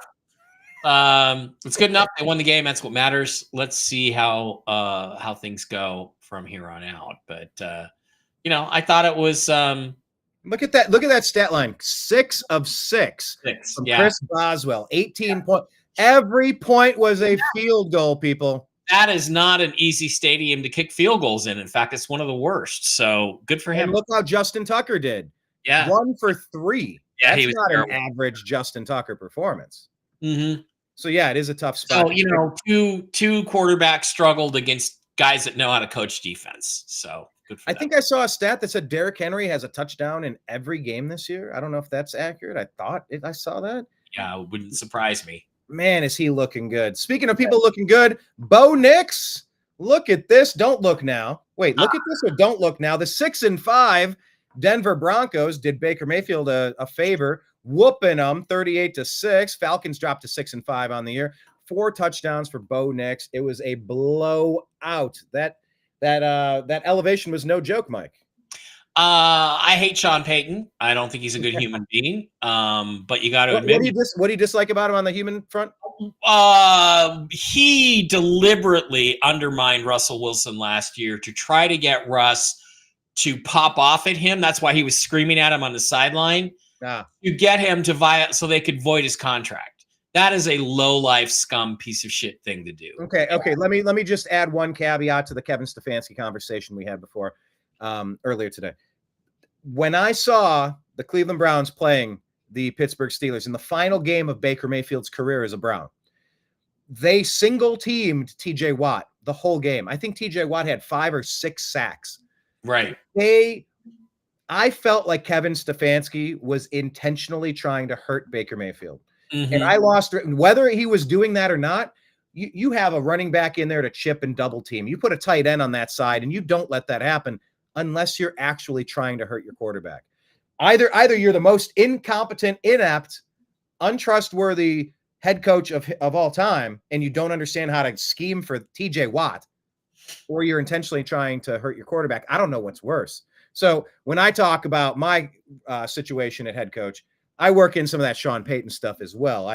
It's good enough. They won the game. That's what matters. Let's see how things go from here on out. But I thought it was. Look at that stat line: 6 of 6 from Chris Boswell, 18 points. Every point was a field goal, people. That is not an easy stadium to kick field goals in. In fact, it's one of the worst. So good for him. And look how Justin Tucker did. Yeah. 1 for 3. Yeah, that's he was not terrible. an average Justin Tucker performance. Mm-hmm. So yeah, it is a tough spot. So two quarterbacks struggled against guys that know how to coach defense. So good for them. I think I saw a stat that said Derrick Henry has a touchdown in every game this year. I don't know if that's accurate. I thought I saw that. Yeah, it wouldn't surprise me. Man, is he looking good. Speaking of people looking good, Bo Nix, look at this. Don't look now. Wait, look at this or don't look now. The 6-5 Denver Broncos did Baker Mayfield a favor, whooping them 38-6. Falcons dropped to 6-5 on the year. 4 touchdowns for Bo Nix. It was a blowout. That elevation was no joke, Mike. I hate Sean Payton. I don't think he's a good human being. But you got to admit, what do you dislike about him on the human front? He deliberately undermined Russell Wilson last year to try to get Russ to pop off at him. That's why he was screaming at him on the sideline to get him to so they could void his contract. That is a low-life scum piece of shit thing to do. Okay. Let me just add one caveat to the Kevin Stefanski conversation we had before earlier today. When I saw the Cleveland Browns playing the Pittsburgh Steelers in the final game of Baker Mayfield's career as a Brown, they single-teamed TJ Watt the whole game. I think TJ Watt had 5 or 6 sacks. Right. I felt like Kevin Stefanski was intentionally trying to hurt Baker Mayfield. Mm-hmm. And I lost whether he was doing that or not. You have a running back in there to chip and double team. You put a tight end on that side, and you don't let that happen unless you're actually trying to hurt your quarterback. Either you're the most incompetent, inept, untrustworthy head coach of all time, and you don't understand how to scheme for TJ Watt, or you're intentionally trying to hurt your quarterback. I don't know what's worse. So when I talk about my situation at head coach, I work in some of that Sean Payton stuff as well.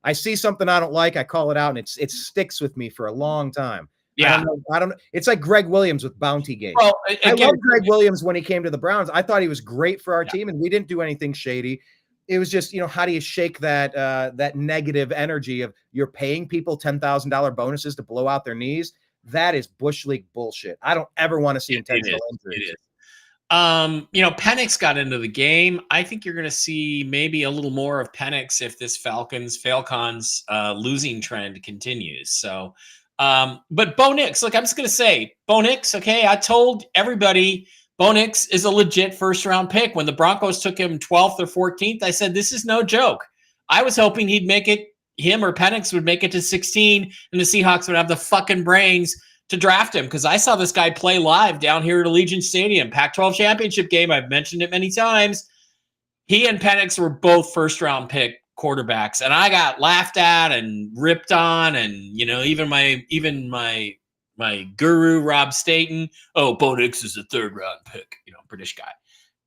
I see something I don't like, I call it out, and it sticks with me for a long time. Yeah. I don't know. It's like Greg Williams with Bounty Gate. Well, I love Greg Williams when he came to the Browns. I thought he was great for our team, and we didn't do anything shady. It was just, how do you shake that negative energy of you're paying people $10,000 bonuses to blow out their knees? That is Bush League bullshit. I don't ever want to see intentional injuries. It is. Penix got into the game. I think you're going to see maybe a little more of Penix if this Falcons losing trend continues. So, but Bo Nix, look, I'm just going to say Bo Nix. Okay. I told everybody Bo Nix is a legit first round pick. When the Broncos took him 12th or 14th, I said, this is no joke. I was hoping he'd make it, him or Penix would make it to 16 and the Seahawks would have the fucking brains to draft him, because I saw this guy play live down here at Allegiant Stadium, Pac-12 championship game. I've mentioned it many times. He and Penix were both first-round pick quarterbacks, and I got laughed at and ripped on, and even my guru Rob Staten. Oh, Bo Nix is a third-round pick, British guy,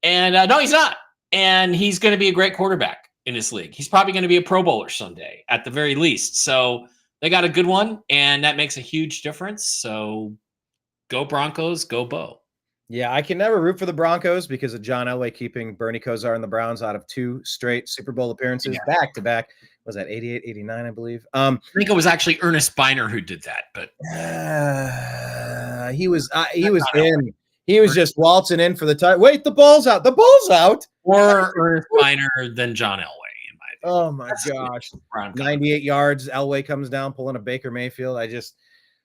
and no, he's not. And he's going to be a great quarterback in this league. He's probably going to be a Pro Bowler someday, at the very least. So they got a good one, and that makes a huge difference. So go Broncos, go Bo. Yeah, I can never root for the Broncos because of John Elway keeping Bernie Kosar and the Browns out of 2 straight Super Bowl appearances back to back. Was that 88, 89, I believe? I think it was actually Ernest Biner who did that, but he was in. He was just waltzing in for the time. Wait, the ball's out. The ball's out. More Ernest Biner than John Elway, in my opinion. Oh my gosh. 98 yards. Elway comes down pulling a Baker Mayfield.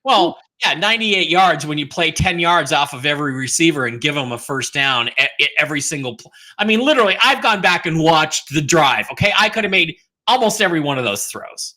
Well, yeah, 98 yards when you play 10 yards off of every receiver and give them a first down every single I mean, literally, I've gone back and watched the drive, okay? I could have made almost every one of those throws.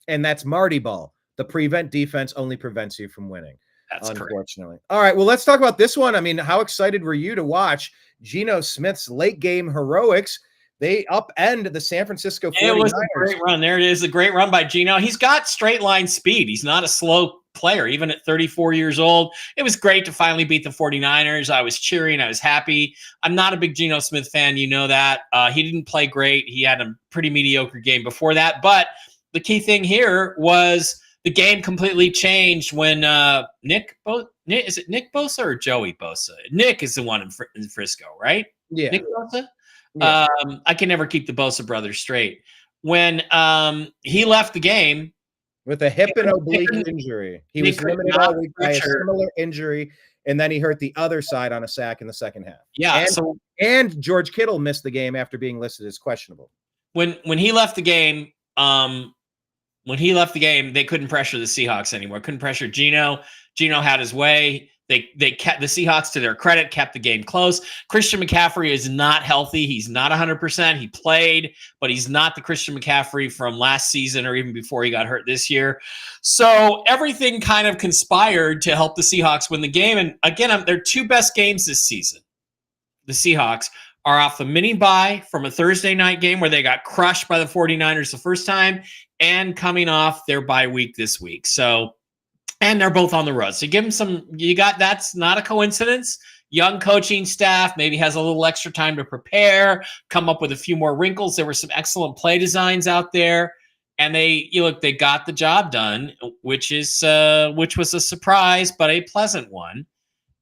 And that's Marty ball. The prevent defense only prevents you from winning. That's unfortunately. Correct. All right, well, let's talk about this one. I mean, how excited were you to watch Geno Smith's late game heroics? They upend the San Francisco 49ers. It was a great run. There it is, a great run by Geno. He's got straight line speed. He's not a slow player, even at 34 years old. It was great to finally beat the 49ers. I was cheering. I was happy. I'm not a big Geno Smith fan. You know that. He didn't play great. He had a pretty mediocre game before that. But the key thing here was the game completely changed when is it Nick Bosa or Joey Bosa? Nick is the one in Frisco, right? Yeah. Nick Bosa? Yeah. I can never keep the Bosa brothers straight. When he left the game with a hip and oblique injury, he was limited all week by a similar injury, and then he hurt the other side on a sack in the second half. Yeah, and George Kittle missed the game after being listed as questionable. When he left the game, they couldn't pressure the Seahawks anymore. Couldn't pressure Geno. Geno had his way. They kept the Seahawks, to their credit, kept the game close. Christian McCaffrey is not healthy. He's not 100%. He played, but he's not the Christian McCaffrey from last season or even before he got hurt this year. So everything kind of conspired to help the Seahawks win the game. And again, their 2 best games this season, the Seahawks, are off the mini bye from a Thursday night game where they got crushed by the 49ers the first time, and coming off their bye week this week. So, and they're both on the road. So give them that's not a coincidence. Young coaching staff maybe has a little extra time to prepare, come up with a few more wrinkles. There were some excellent play designs out there, and they got the job done, which was a surprise, but a pleasant one.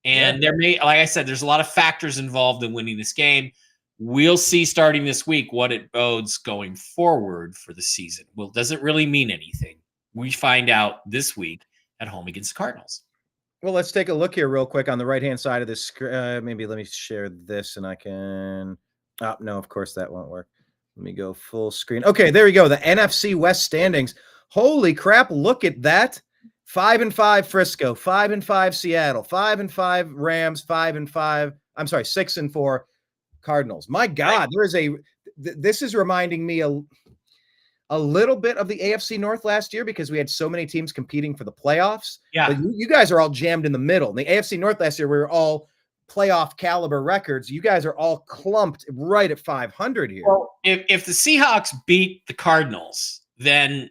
And like I said, there's a lot of factors involved in winning this game. We'll see starting this week what it bodes going forward for the season. Well, does it really mean anything? We find out this week at home against the Cardinals. Well, let's take a look here real quick on the right-hand side of this. Maybe let me share this and I can. Oh, no, of course that won't work. Let me go full screen. Okay, there we go. The NFC West standings. Holy crap. Look at that. 5-5 Frisco, 5-5 Seattle, 5-5 Rams, 5-5. I'm sorry, 6-4 Cardinals. My God, this is reminding me a little bit of the AFC North last year because we had so many teams competing for the playoffs. Yeah. But you guys are all jammed in the middle. In the AFC North last year, we were all playoff caliber records. You guys are all clumped right at 500 here. Well, if the Seahawks beat the Cardinals, then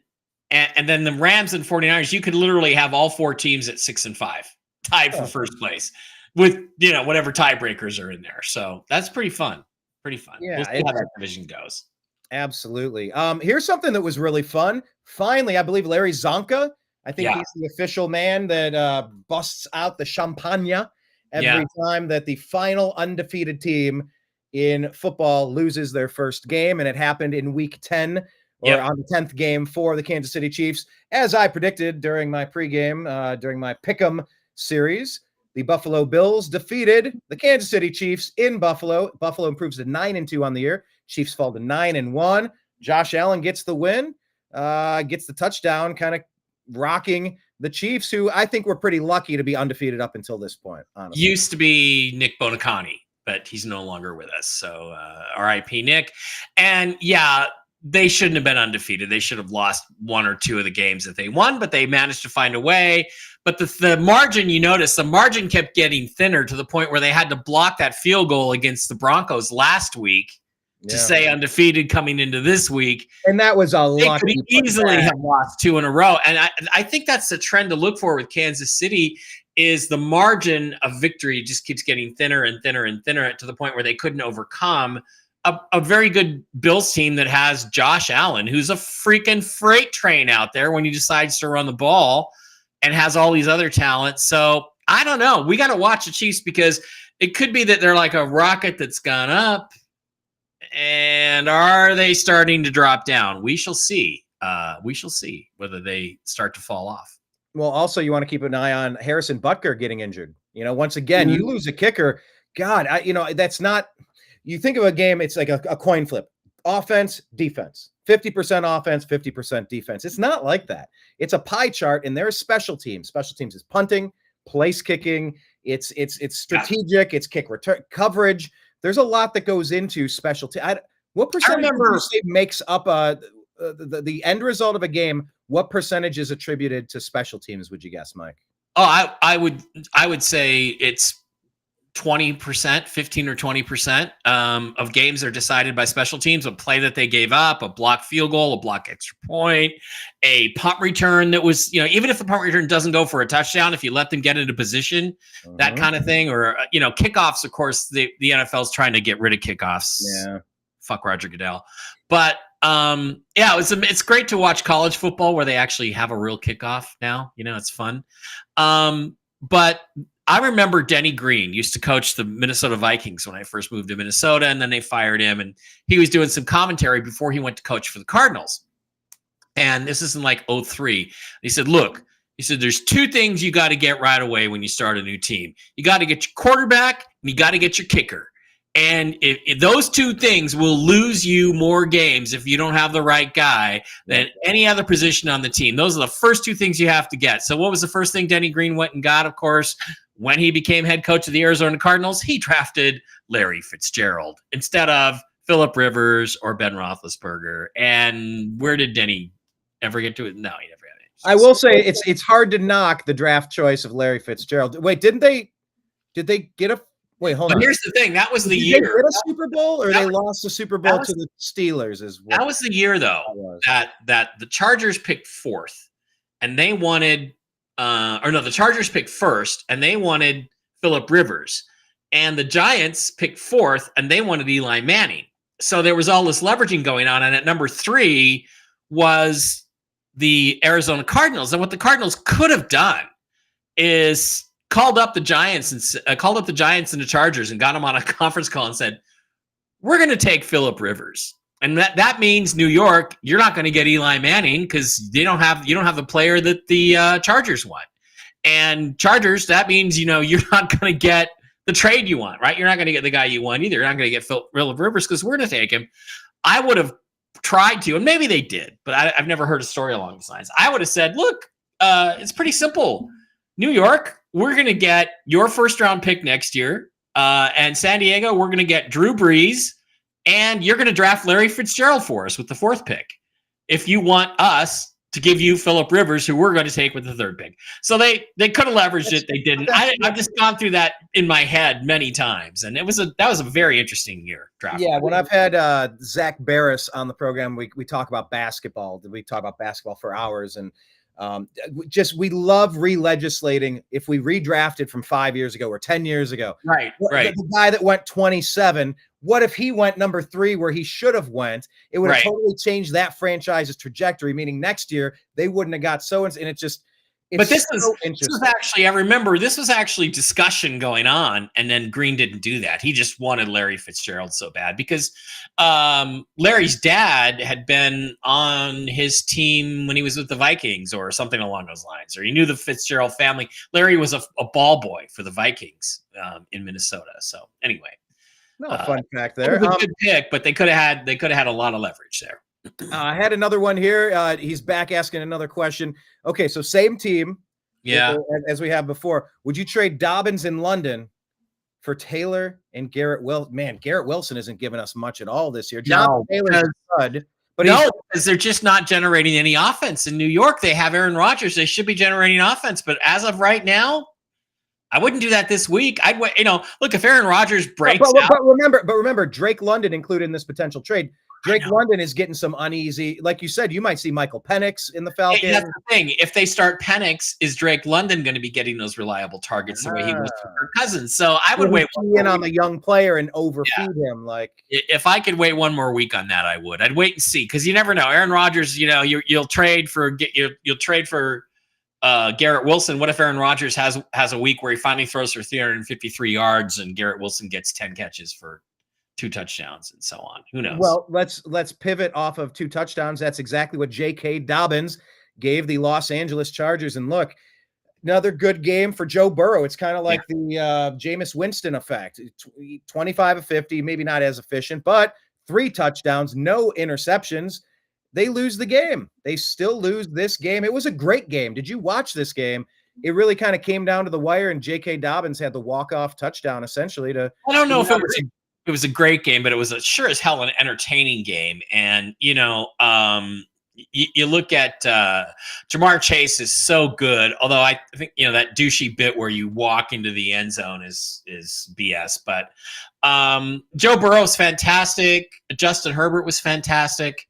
the Rams and 49ers, you could literally have all 4 teams at 6-5, tied for first place with, whatever tiebreakers are in there. So that's pretty fun. Yeah. We'll see how that division goes. Absolutely. Here's something that was really fun. Finally, I believe Larry Zonka, I think he's the official man that busts out the champagne every time that the final undefeated team in football loses their first game. And it happened in week 10 or on the 10th game for the Kansas City Chiefs. As I predicted during my pregame, during my Pick'em series, the Buffalo Bills defeated the Kansas City Chiefs in Buffalo. Buffalo improves to 9-2 on the year. Chiefs fall to 9-1. Josh Allen gets the win, gets the touchdown, kind of rocking the Chiefs, who I think were pretty lucky to be undefeated up until this point. Honestly. Used to be Nick Bonacani, but he's no longer with us. So R.I.P. Nick. And they shouldn't have been undefeated. They should have lost 1 or 2 of the games that they won, but they managed to find a way. But the margin, the margin kept getting thinner to the point where they had to block that field goal against the Broncos last week to stay undefeated coming into this week. And that was a lot. They could easily have lost 2 in a row. And I think that's the trend to look for with Kansas City is the margin of victory just keeps getting thinner and thinner and thinner to the point where they couldn't overcome a very good Bills team that has Josh Allen, who's a freaking freight train out there when he decides to run the ball, and has all these other talents. So I don't know. We got to watch the Chiefs, because it could be that they're like a rocket that's gone up, and are they starting to drop down? We shall see. We shall see whether they start to fall off. Well, also you want to keep an eye on Harrison Butker getting injured. Once again, you lose a kicker. God, that's not. You think of a game, it's like a coin flip. Offense, defense. 50% offense, 50% defense. It's not like that. It's a pie chart, and there's special teams. Special teams is punting, place kicking. It's strategic. It's kick return coverage. There's a lot that goes into special teams. What percentage would you say makes up the end result of a game? What percentage is attributed to special teams, would you guess, Mike? Oh, I would say it's 20%, 15 or 20% of games are decided by special teams. A play that they gave up, a blocked field goal, a blocked extra point, a punt return that was, even if the punt return doesn't go for a touchdown, if you let them get into position, that kind of thing. Or, kickoffs, of course, the NFL's trying to get rid of kickoffs. Yeah. Fuck Roger Goodell. But it's great to watch college football where they actually have a real kickoff now. It's fun. But I remember Denny Green used to coach the Minnesota Vikings when I first moved to Minnesota, and then they fired him, and he was doing some commentary before he went to coach for the Cardinals. And this is in like 2003. He said, look, there's two things you got to get right away when you start a new team. You got to get your quarterback, and you got to get your kicker. And if those two things will lose you more games if you don't have the right guy than any other position on the team. Those are the first two things you have to get. So what was the first thing Denny Green went and got? Of course, when he became head coach of the Arizona Cardinals, he drafted Larry Fitzgerald instead of Phillip Rivers or Ben Roethlisberger. And where did Denny ever get to it? No, he never had it. I will say it's hard to knock the draft choice of Larry Fitzgerald. Wait, did they get a? Wait, hold on. Here's the thing. That was the year. Did they get a Super Bowl, or they lost the Super Bowl to the Steelers? That was the year, though, that the Chargers picked fourth, and they wanted the Chargers picked first, and they wanted Phillip Rivers. And the Giants picked fourth, and they wanted Eli Manning. So there was all this leveraging going on. And at number 3 was the Arizona Cardinals. And what the Cardinals could have done is called up the Giants and the Chargers and got them on a conference call and said, we're going to take Phillip Rivers. And that means New York, you're not going to get Eli Manning because you don't have the player that the Chargers want. And Chargers, that means, you're not going to get the trade you want, right? You're not going to get the guy you want either. You're not going to get Phillip Rivers because we're going to take him. I would have tried to, and maybe they did, but I've never heard a story along these lines. I would have said, look, it's pretty simple. New York, we're going to get your first round pick next year. And San Diego, we're going to get Drew Brees, and you're going to draft Larry Fitzgerald for us with the 4th pick. If you want us to give you Phillip Rivers, who we're going to take with the 3rd pick. So they could have leveraged it. They didn't. I've just gone through that in my head many times. And that was a very interesting year draft. Yeah. When I've had Zach Barris on the program, we talk about basketball. We talk about basketball for hours, and we love re-legislating. If we redrafted from 5 years ago or 10 years ago, right. The guy that went 27, what if he went number 3 where he should have went? It would have totally changed that franchise's trajectory, meaning next year they wouldn't have got and it just. But this was actually, I remember this was actually discussion going on, and then Green didn't do that. He just wanted Larry Fitzgerald so bad because Larry's dad had been on his team when he was with the Vikings or something along those lines, or he knew the Fitzgerald family. Larry was a ball boy for the Vikings in Minnesota. So anyway, fun fact there. It was a good pick, but they could have had a lot of leverage there. I had another one here. He's back asking another question. Okay, so same team. Yeah. As we have before. Would you trade Dobbins in London for Taylor and Garrett Wilson? Man, Garrett Wilson isn't giving us much at all this year. No, Taylor's good, but because they're just not generating any offense. In New York, they have Aaron Rodgers. They should be generating offense. But as of right now, I wouldn't do that this week. I'd wait. Look, if Aaron Rodgers breaks out. But remember, Drake London included in this potential trade. Drake London is getting some uneasy. Like you said, you might see Michael Penix in the Falcons. That's the thing. If they start Penix, is Drake London going to be getting those reliable targets the way he was for Kirk Cousins? So I would wait in on the young player and overfeed him. Like if I could wait one more week on that, I would. I'd wait and see because you never know. Aaron Rodgers, you'll trade for Garrett Wilson. What if Aaron Rodgers has a week where he finally throws for 353 yards and Garrett Wilson gets 10 catches for 2 touchdowns and so on? Who knows? Well, let's pivot off of 2 touchdowns. That's exactly what J.K. Dobbins gave the Los Angeles Chargers. And look, another good game for Joe Burrow. It's kind of like the Jameis Winston effect. 25 of 50, maybe not as efficient, but 3 touchdowns, no interceptions. They lose the game. They still lose this game. It was a great game. Did you watch this game? It really kind of came down to the wire, and J.K. Dobbins had the walk-off touchdown essentially to. I don't know if it was a great game, but it was sure as hell an entertaining game. And you look at Jamar Chase is so good. Although I think that douchey bit where you walk into the end zone is BS. But Joe Burrow is fantastic. Justin Herbert was fantastic.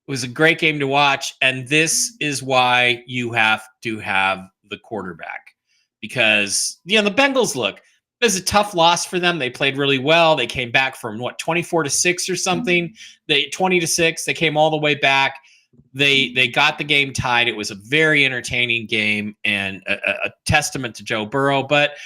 It was a great game to watch, and this is why you have to have the quarterback because the Bengals look. It was a tough loss for them. They played really well. They came back from 24-6 or something. They 20-6. They came all the way back. They got the game tied. It was a very entertaining game and a testament to Joe Burrow. But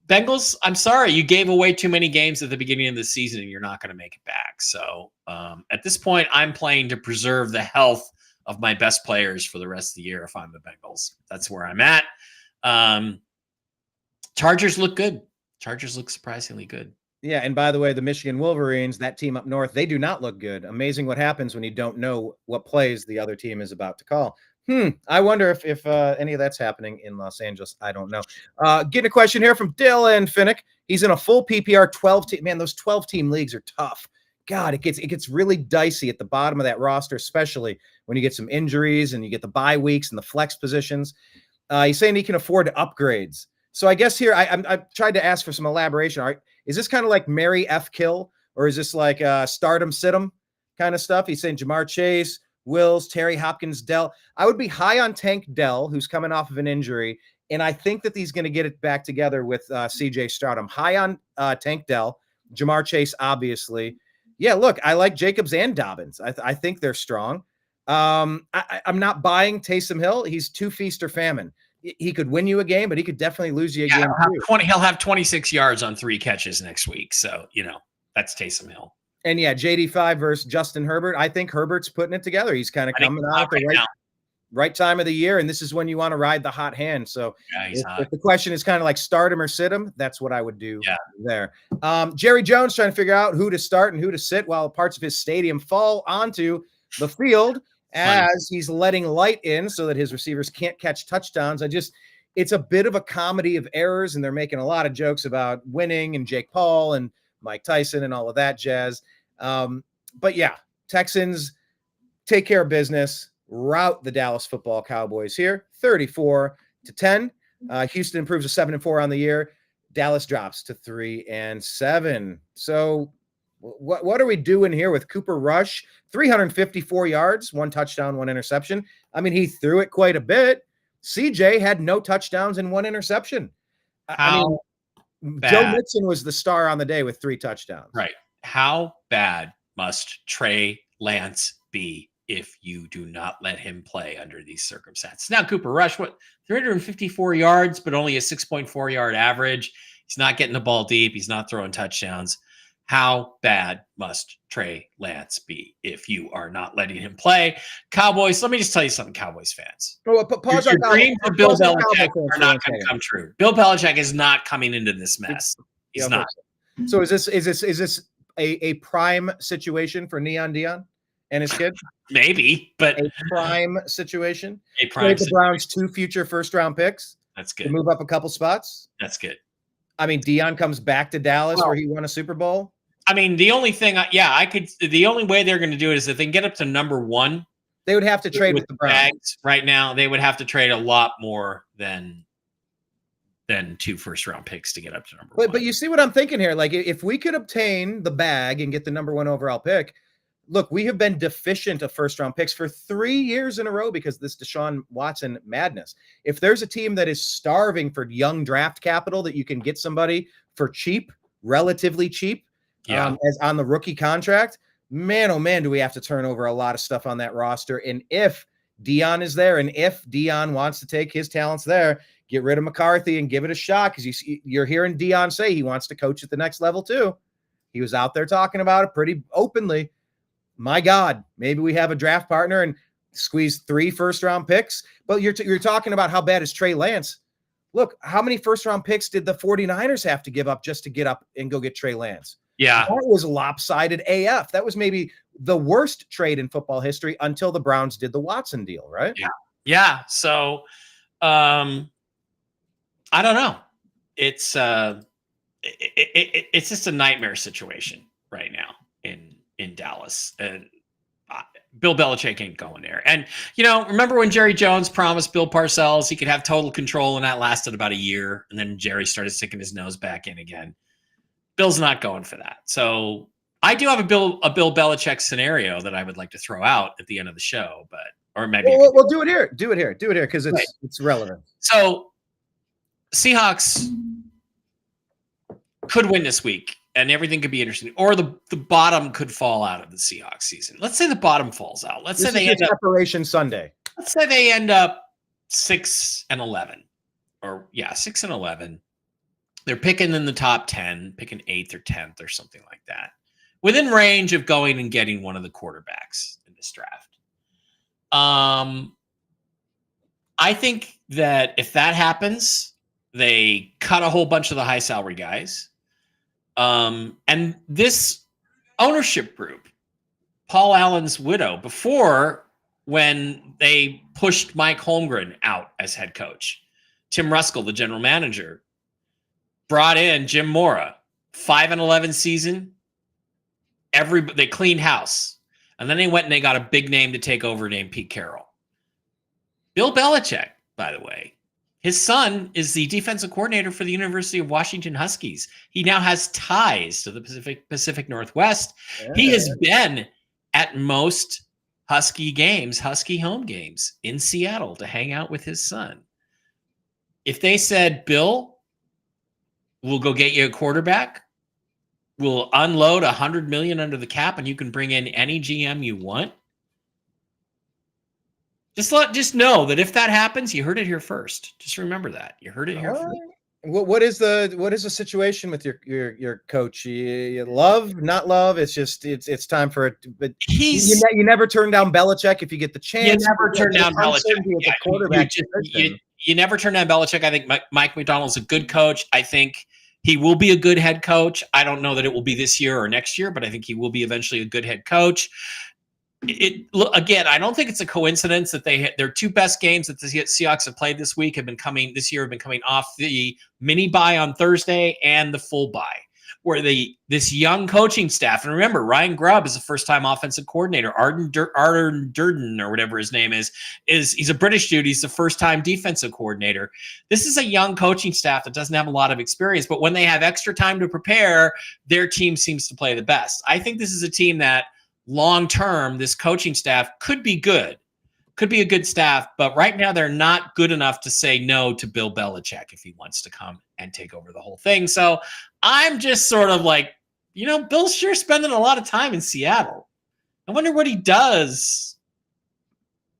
Bengals, I'm sorry, you gave away too many games at the beginning of the season, and you're not going to make it back. So at this point, I'm playing to preserve the health of my best players for the rest of the year. If I'm the Bengals, that's where I'm at. Chargers look good. Chargers look surprisingly good. Yeah, and by the way, the Michigan Wolverines, that team up north, they do not look good. Amazing what happens when you don't know what plays the other team is about to call. I wonder if any of that's happening in Los Angeles. I don't know. Getting a question here from Dylan Finnick. He's in a full PPR 12 team. Man, those 12-team leagues are tough. God, it gets really dicey at the bottom of that roster, especially when you get some injuries and you get the bye weeks and the flex positions. He's saying he can afford upgrades. So I guess here I tried to ask for some elaboration. All right, is this kind of like Mary F. Kill, or is this like stardom sit-em kind of stuff? He's saying Jamar Chase, Wills, Terry Hopkins, Dell. I would be high on Tank Dell, who's coming off of an injury, and I think that he's going to get it back together with C.J. Stroud. I'm high on Tank Dell, Jamar Chase, obviously. Yeah, look, I like Jacobs and Dobbins. I think they're strong. I'm not buying Taysom Hill. He's too feast or famine. He could win you a game, but he could definitely lose you a game too. He'll have 26 yards on 3 catches next week. So, that's Taysom Hill. And yeah, JD5 versus Justin Herbert. I think Herbert's putting it together. He's kind of coming out at the right time of the year, and this is when you want to ride the hot hand. So if the question is kind of like start him or sit him, that's what I would do there. Jerry Jones trying to figure out who to start and who to sit while parts of his stadium fall onto the field as he's letting light in so that his receivers can't catch touchdowns. It's a bit of a comedy of errors, and they're making a lot of jokes about winning and Jake Paul and Mike Tyson and all of that jazz. But yeah, Texans take care of business, rout the Dallas football Cowboys here, 34-10. Houston improves to 7-4 on the year. Dallas drops to 3-7. So what are we doing here with Cooper Rush? 354 yards, 1 touchdown, 1 interception. I mean, he threw it quite a bit. CJ had no touchdowns and 1 interception. Joe Mixon was the star on the day with 3 touchdowns. Right. How bad must Trey Lance be if you do not let him play under these circumstances? Now, Cooper Rush, 354 yards, but only a 6.4 yard average. He's not getting the ball deep. He's not throwing touchdowns. How bad must Trey Lance be if you are not letting him play? Cowboys, let me just tell you something, Cowboys fans. Your dreams of Bill Belichick are not going to come true. Bill Belichick is not coming into this mess. He's not. So is this a prime situation for Neon Dion and his kid? Maybe, but a prime situation. The Browns 2 future first-round picks. That's good. To move up a couple spots. That's good. I mean, Dion comes back to Dallas where he won a Super Bowl. I mean, the only thing, the only way they're going to do it is if they can get up to number 1. They would have to trade with the Browns. Right now, they would have to trade a lot more than 2 first-round picks to get up to number 1. But you see what I'm thinking here? Like, if we could obtain the bag and get the number 1 overall pick, look, we have been deficient of first-round picks for 3 years in a row because of this Deshaun Watson madness. If there's a team that is starving for young draft capital that you can get somebody for cheap, relatively cheap, as on the rookie contract, man, oh man, do we have to turn over a lot of stuff on that roster. And if Dion is there, and if Dion wants to take his talents there, get rid of McCarthy and give it a shot, because you're hearing Dion say he wants to coach at the next level too. He was out there talking about it pretty openly. My God, maybe we have a draft partner and squeeze 3 first-round picks. But you're talking about how bad is Trey Lance. Look, how many first-round picks did the 49ers have to give up just to get up and go get Trey Lance? Yeah. That was lopsided AF. That was maybe the worst trade in football history until the Browns did the Watson deal, right? Yeah. Yeah. So I don't know. It's just a nightmare situation right now in Dallas. And Bill Belichick ain't going there. And, remember when Jerry Jones promised Bill Parcells he could have total control, and that lasted about a year. And then Jerry started sticking his nose back in again. Bill's not going for that. So I do have a Bill Belichick scenario that I would like to throw out at the end of the show, or maybe we'll do it here. Do it here because it's relevant. So Seahawks could win this week, and everything could be interesting, or the bottom could fall out of the Seahawks season. Let's say the bottom falls out. Let's say they end up Separation Sunday. Let's say they end up 6-11, or 6-11. They're picking in the top 10, picking 8th or 10th or something like that, within range of going and getting one of the quarterbacks in this draft. I think that if that happens, they cut a whole bunch of the high salary guys. And this ownership group, Paul Allen's widow, before, when they pushed Mike Holmgren out as head coach, Tim Ruskell, the general manager, brought in Jim Mora, 5-11 season. They cleaned house. And then they went and they got a big name to take over named Pete Carroll. Bill Belichick, by the way, his son is the defensive coordinator for the University of Washington Huskies. He now has ties to the Pacific Northwest. Yeah. He has been at most Husky home games in Seattle to hang out with his son. If they said, Bill, we'll go get you a quarterback, we'll unload $100 million under the cap, and you can bring in any GM you want, Just know that if that happens, you heard it here first. Just remember that. You heard it here first. What is the situation with your coach? You love, not love? It's just it's time for it. But you never turn down Belichick if you get the chance. You never turn down Belichick. You never turn down Belichick. I think Mike McDonald's a good coach. I think he will be a good head coach. I don't know that it will be this year or next year, but I think he will be eventually a good head coach. Again, I don't think it's a coincidence that their 2 best games that the Seahawks have played this week have been coming off the mini bye on Thursday and the full bye, where this young coaching staff, and remember, Ryan Grubb is a first-time offensive coordinator. Arden Durden, or whatever his name is he's a British dude. He's the first-time defensive coordinator. This is a young coaching staff that doesn't have a lot of experience, but when they have extra time to prepare, their team seems to play the best. I think this is a team that long-term, this coaching staff could be good, could be a good staff, but right now they're not good enough to say no to Bill Belichick if he wants to come and take over the whole thing. So I'm just sort of like, Bill's sure spending a lot of time in Seattle. I wonder what he does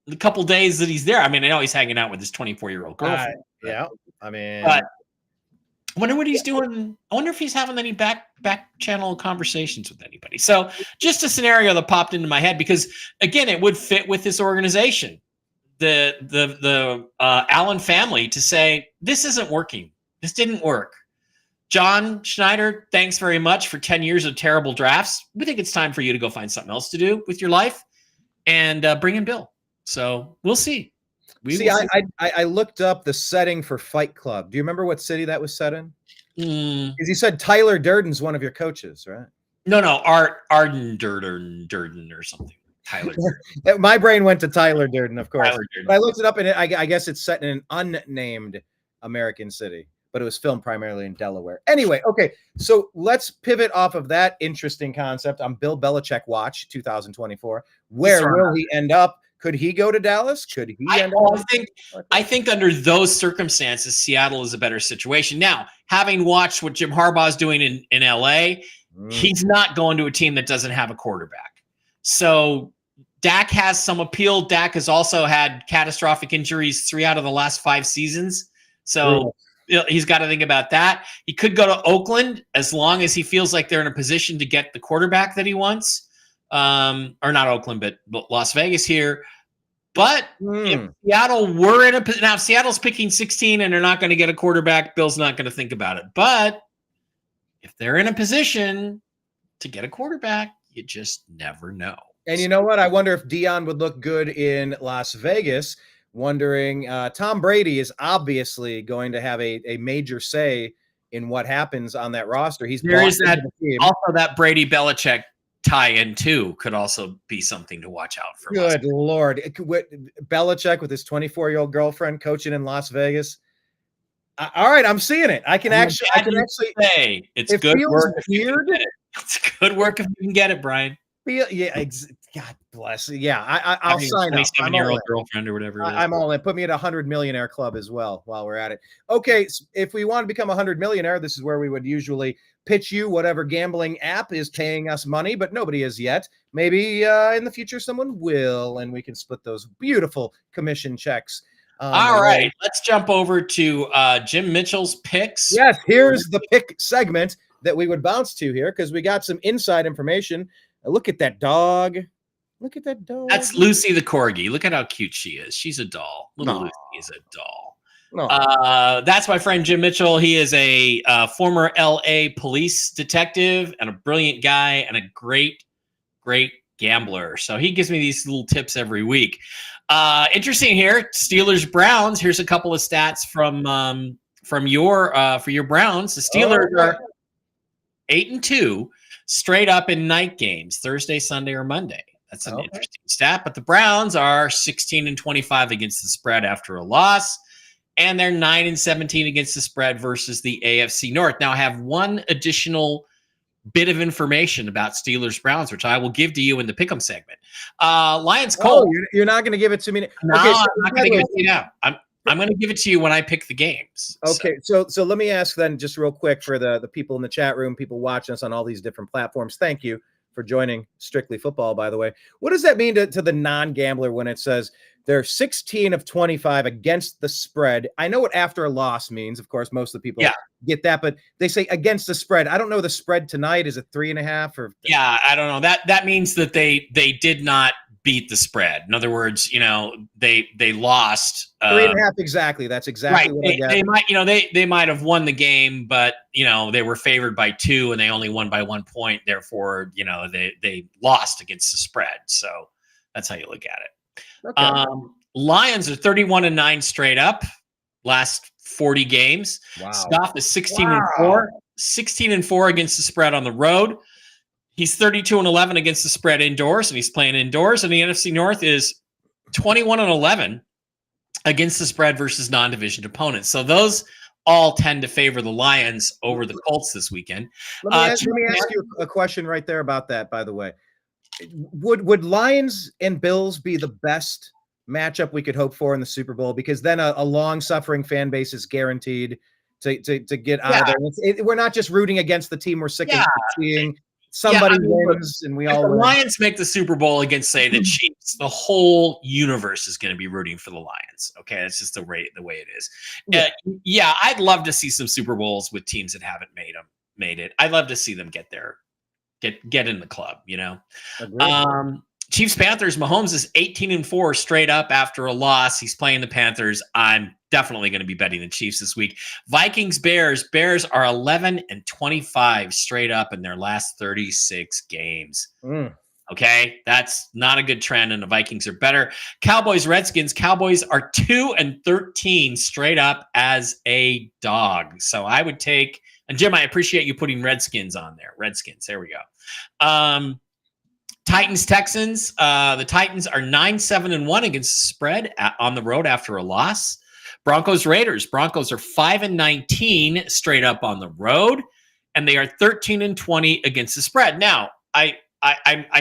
the couple days that he's there. I mean, I know he's hanging out with his 24-year-old girlfriend. Yeah. I mean, but I wonder what he's doing. I wonder if he's having any back channel conversations with anybody. So just a scenario that popped into my head, because again, it would fit with this organization, the Allen family, to say, this isn't working. This didn't work. John Schneider, thanks very much for 10 years of terrible drafts. We think it's time for you to go find something else to do with your life, and bring in Bill. So we'll see. I looked up the setting for Fight Club. Do you remember what city that was set in? Because you said Tyler Durden's one of your coaches, right? No, Arden Durden or something. Tyler Durden. My brain went to Tyler Durden, of course. But I looked it up, and I guess it's set in an unnamed American city. but it was filmed primarily in Delaware. Anyway, okay, so let's pivot off of that interesting concept on Bill Belichick watch 2024. Where will he end up? Could he go to Dallas? Could he end up? I think under those circumstances, Seattle is a better situation. Now, having watched what Jim Harbaugh is doing in LA, he's not going to a team that doesn't have a quarterback. So Dak has some appeal. Dak has also had catastrophic injuries 3 out of the last 5 seasons. So he's got to think about that. He could go to Oakland as long as he feels like they're in a position to get the quarterback that he wants. Or not Oakland, but Las Vegas here. But if Seattle were in a – now, if Seattle's picking 16 and they're not going to get a quarterback, Bill's not going to think about it. But if they're in a position to get a quarterback, you just never know. And you know what? I wonder if Dion would look good in Las Vegas. Wondering, Tom Brady is obviously going to have a major say in what happens on that roster. There is that also that Brady Belichick tie-in too could also be something to watch out for. Good Lord. Belichick with his 24-year-old girlfriend coaching in Las Vegas. All right, I'm seeing it. I can actually say it's good work. Weird. It's good work if you can get it, Brian. God bless. Yeah, I'll sign up. 27-year-old girlfriend or whatever. I'm all in. Put me at 100 millionaire club as well while we're at it. Okay, so if we want to become 100 millionaire, this is where we would usually pitch you whatever gambling app is paying us money, but nobody is yet. Maybe in the future someone will, and we can split those beautiful commission checks. All right, let's jump over to Jim Mitchell's picks. Yes, here's the pick segment that we would bounce to here because we got some inside information. Look at that dog. Look at that dog. That's Lucy the Corgi. Look at how cute she is. She's a doll. Little Lucy is a doll. That's my friend Jim Mitchell. He is a former LA police detective and a brilliant guy and a great gambler. So he gives me these little tips every week. Interesting here, Steelers Browns. Here's a couple of stats from your for your Browns. The Steelers are 8-2 straight up in night games, Thursday, Sunday, or Monday. That's an interesting stat. But the Browns are 16-25 against the spread after a loss, and they're 9-17 against the spread versus the AFC North. Now, I have one additional bit of information about Steelers Browns, which I will give to you in the pick'em segment. Lions Colts. You're not going to give it to me. No, okay, I'm not going to give it to you now. I'm going to give it to you when I pick the games. Okay, so let me ask then, just real quick for the people in the chat room, people watching us on all these different platforms. Thank you for joining Strictly Football, by the way. What does that mean to the non-gambler when it says they're 16-25 against the spread? I know what after a loss means. Of course, most of the people get that, but they say against the spread. I don't know the spread tonight. Is it 3.5 or? Yeah, I don't know. That means that they did not beat the spread. In other words, they lost 3.5 exactly. That's exactly right. What I got. They might have won the game, but they were favored by 2 and they only won by 1 point. Therefore, they lost against the spread. So that's how you look at it. Okay. Lions are 31-9 straight up last 40 games. Wow. Stoff is 16-4, 16-4 against the spread on the road. He's 32-11 against the spread indoors, and he's playing indoors. And the NFC North is 21-11 against the spread versus non-division opponents. So those all tend to favor the Lions over the Colts this weekend. Let me ask you a question right there about that, by the way. Would Lions and Bills be the best matchup we could hope for in the Super Bowl? Because then a long-suffering fan base is guaranteed to get out of there. We're not just rooting against the team we're sick of seeing. Somebody wins, and we all win. The Lions make the Super Bowl against, say, the Chiefs. The whole universe is going to be rooting for the Lions. Okay, that's just the way it is. I'd love to see some Super Bowls with teams that haven't made it. I'd love to see them get there, get in the club. Chiefs Panthers. Mahomes is 18-4 straight up after a loss. He's playing the Panthers. I'm definitely going to be betting the Chiefs this week. Vikings Bears. Bears are 11-25 straight up in their last 36 games. Okay, that's not a good trend, and the Vikings are better. Cowboys Redskins. Cowboys are 2-13 straight up as a dog. So I would take. And Jim, I appreciate you putting Redskins on there. Redskins. There we go. Titans Texans. The Titans are 9-7-1 against the spread on the road after a loss. Broncos Raiders. Broncos are 5-19 straight up on the road, and they are 13-20 against the spread. Now, I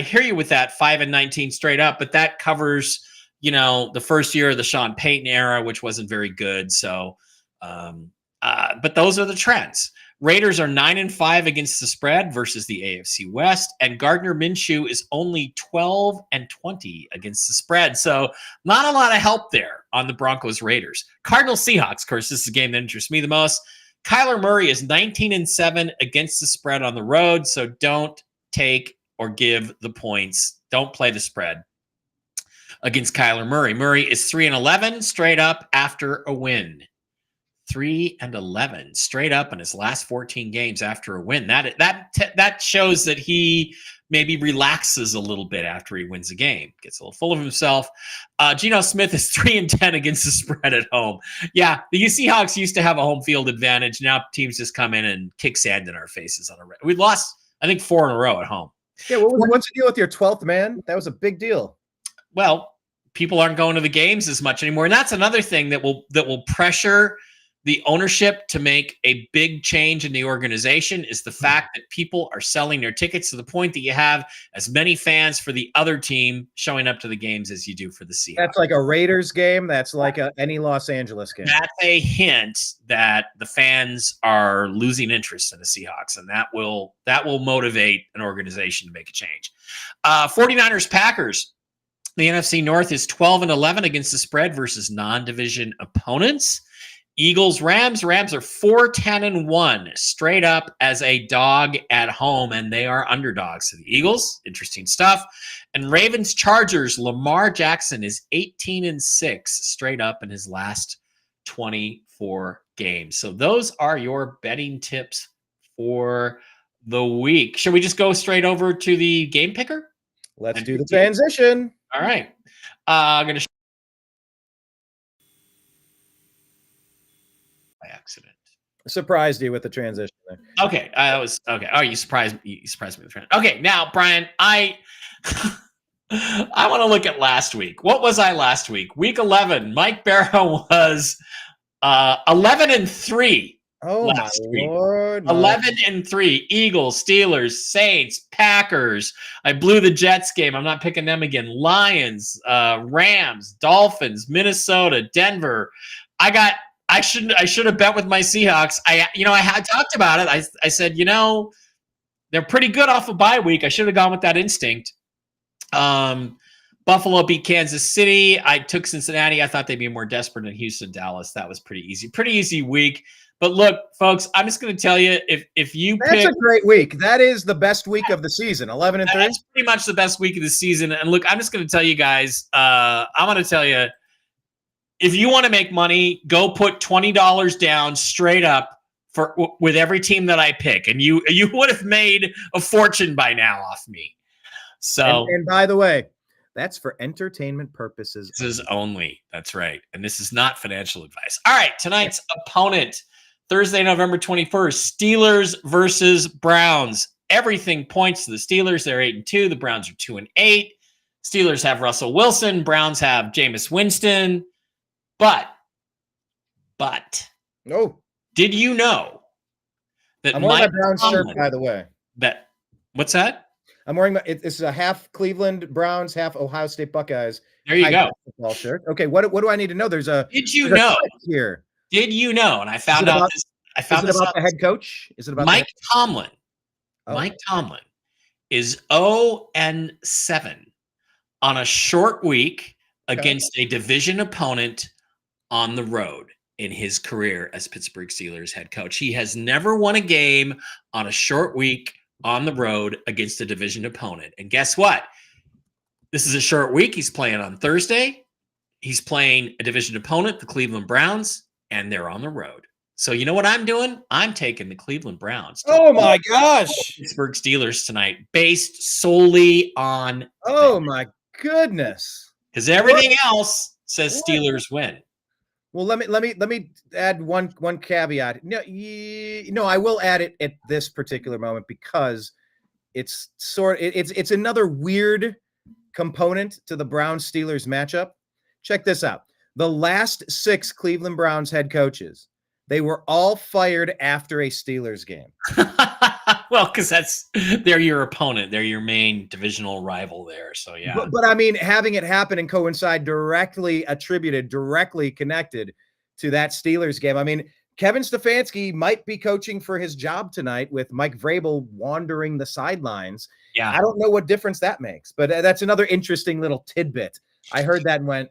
hear you with that 5-19 straight up, but that covers, the first year of the Sean Payton era, which wasn't very good. So, but those are the trends. Raiders are 9-5 against the spread versus the AFC West, and Gardner Minshew is only 12-20 against the spread. So not a lot of help there on the Broncos Raiders. Cardinals Seahawks, of course, this is a game that interests me the most. Kyler Murray is 19-7 against the spread on the road, so don't take or give the points. Don't play the spread against Kyler Murray. Murray is 3-11 straight up after a win. 3-11 straight up in his last 14 games after a win. That shows that he maybe relaxes a little bit after he wins a game, gets a little full of himself. Geno Smith is 3-10 against the spread at home. Yeah, the Seahawks used to have a home field advantage. Now teams just come in and kick sand in our faces on a. We lost, I think, 4 in a row at home. Yeah, what's the deal with your 12th man? That was a big deal. Well, people aren't going to the games as much anymore, and that's another thing that will pressure the ownership to make a big change in the organization. Is the fact that people are selling their tickets to the point that you have as many fans for the other team showing up to the games as you do for the Seahawks. That's like a Raiders game. That's like any Los Angeles game. That's a hint that the fans are losing interest in the Seahawks, and that will motivate an organization to make a change. 49ers Packers. The NFC North is 12-11 against the spread versus non-division opponents. Eagles, Rams. Rams are 4-10-1 straight up as a dog at home, and they are underdogs to the Eagles. Interesting stuff. And Ravens, Chargers. Lamar Jackson is 18-6 straight up in his last 24 games. So those are your betting tips for the week. Should we just go straight over to the game picker? Let's do the transition. All right. I'm going to by accident. Surprised you with the transition there. Okay, that was okay. Oh, you surprised me with the transition. Okay, now Brian, I want to look at last week. What was I last week? Week 11. Mike Bara was 11-3. Oh my Lord! 11-3. Eagles, Steelers, Saints, Packers. I blew the Jets game. I'm not picking them again. Lions, Rams, Dolphins, Minnesota, Denver. I should have bet with my Seahawks. I had talked about it. I said, they're pretty good off a bye week. I should have gone with that instinct. Buffalo beat Kansas City. I took Cincinnati. I thought they'd be more desperate than Houston, Dallas. That was pretty easy. Pretty easy week. But look, folks, I'm just going to tell you, if you That's a great week. That is the best week of the season, 11-3. That's pretty much the best week of the season. And look, I'm just going to tell you guys, I'm going to tell you, if you want to make money, go put $20 down straight up with every team that I pick, and you would have made a fortune by now off me. So, and by the way, that's for entertainment purposes. This is only. That's right, and this is not financial advice. All right, tonight's opponent, Thursday, November 21st, Steelers versus Browns. Everything points to the Steelers. They're 8-2. The Browns are 2-8. Steelers have Russell Wilson. Browns have Jameis Winston. But, did you know that I'm wearing my Browns shirt, by the way? What's that? I'm wearing it's a half Cleveland Browns, half Ohio State Buckeyes. There you go. Football shirt. Okay, what do I need to know? Did you know here? Did you know? And I found out this. I found this about the head coach. Is it about Mike Tomlin? Oh. Mike Tomlin is 0-7 on a short week against a division opponent on the road in his career as Pittsburgh Steelers head coach. He has never won a game on a short week on the road against a division opponent. And guess what? This is a short week. He's playing on Thursday. He's playing a division opponent, the Cleveland Browns, and they're on the road. So you know what I'm doing? I'm taking the Cleveland Browns. Oh my gosh. Pittsburgh Steelers tonight, based solely on my goodness. Because everything else says Steelers win. Well, let me add one caveat. No, I will add it at this particular moment because it's another weird component to the Browns Steelers matchup. Check this out. The last 6 Cleveland Browns head coaches, they were all fired after a Steelers game. Well, because they're your opponent. They're your main divisional rival there. So, yeah. But I mean, having it happen and coincide directly connected to that Steelers game. I mean, Kevin Stefanski might be coaching for his job tonight with Mike Vrabel wandering the sidelines. Yeah. I don't know what difference that makes, but that's another interesting little tidbit. I heard that and went,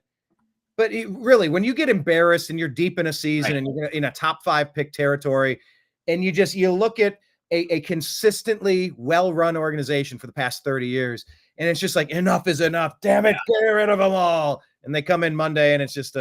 but really, when you get embarrassed and you're deep in a season and you're in a top 5 pick territory, and you look at a consistently well-run organization for the past 30 years, and it's just like, enough is enough. Damn it, get rid of them all. And they come in Monday, and it's just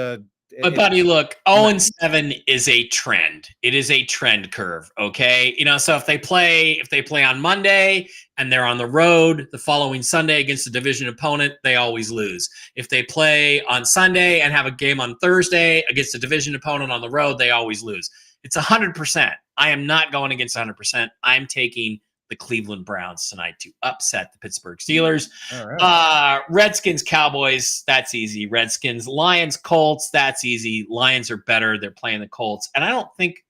But buddy, look, 0-7 is a trend. It is a trend curve. Okay. So if they play on Monday and they're on the road the following Sunday against a division opponent, they always lose. If they play on Sunday and have a game on Thursday against a division opponent on the road, they always lose. It's 100%. I am not going against 100%. I'm taking the Cleveland Browns tonight to upset the Pittsburgh Steelers. All right. Redskins, Cowboys, that's easy. Redskins, Lions, Colts, that's easy. Lions are better. They're playing the Colts. And I don't think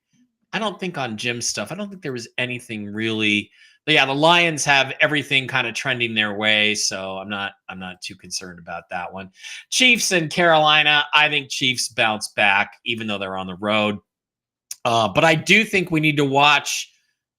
on Jim's stuff, I don't think there was anything really. But yeah, the Lions have everything kind of trending their way, so I'm not too concerned about that one. Chiefs and Carolina, I think Chiefs bounce back even though they're on the road. But I do think we need to watch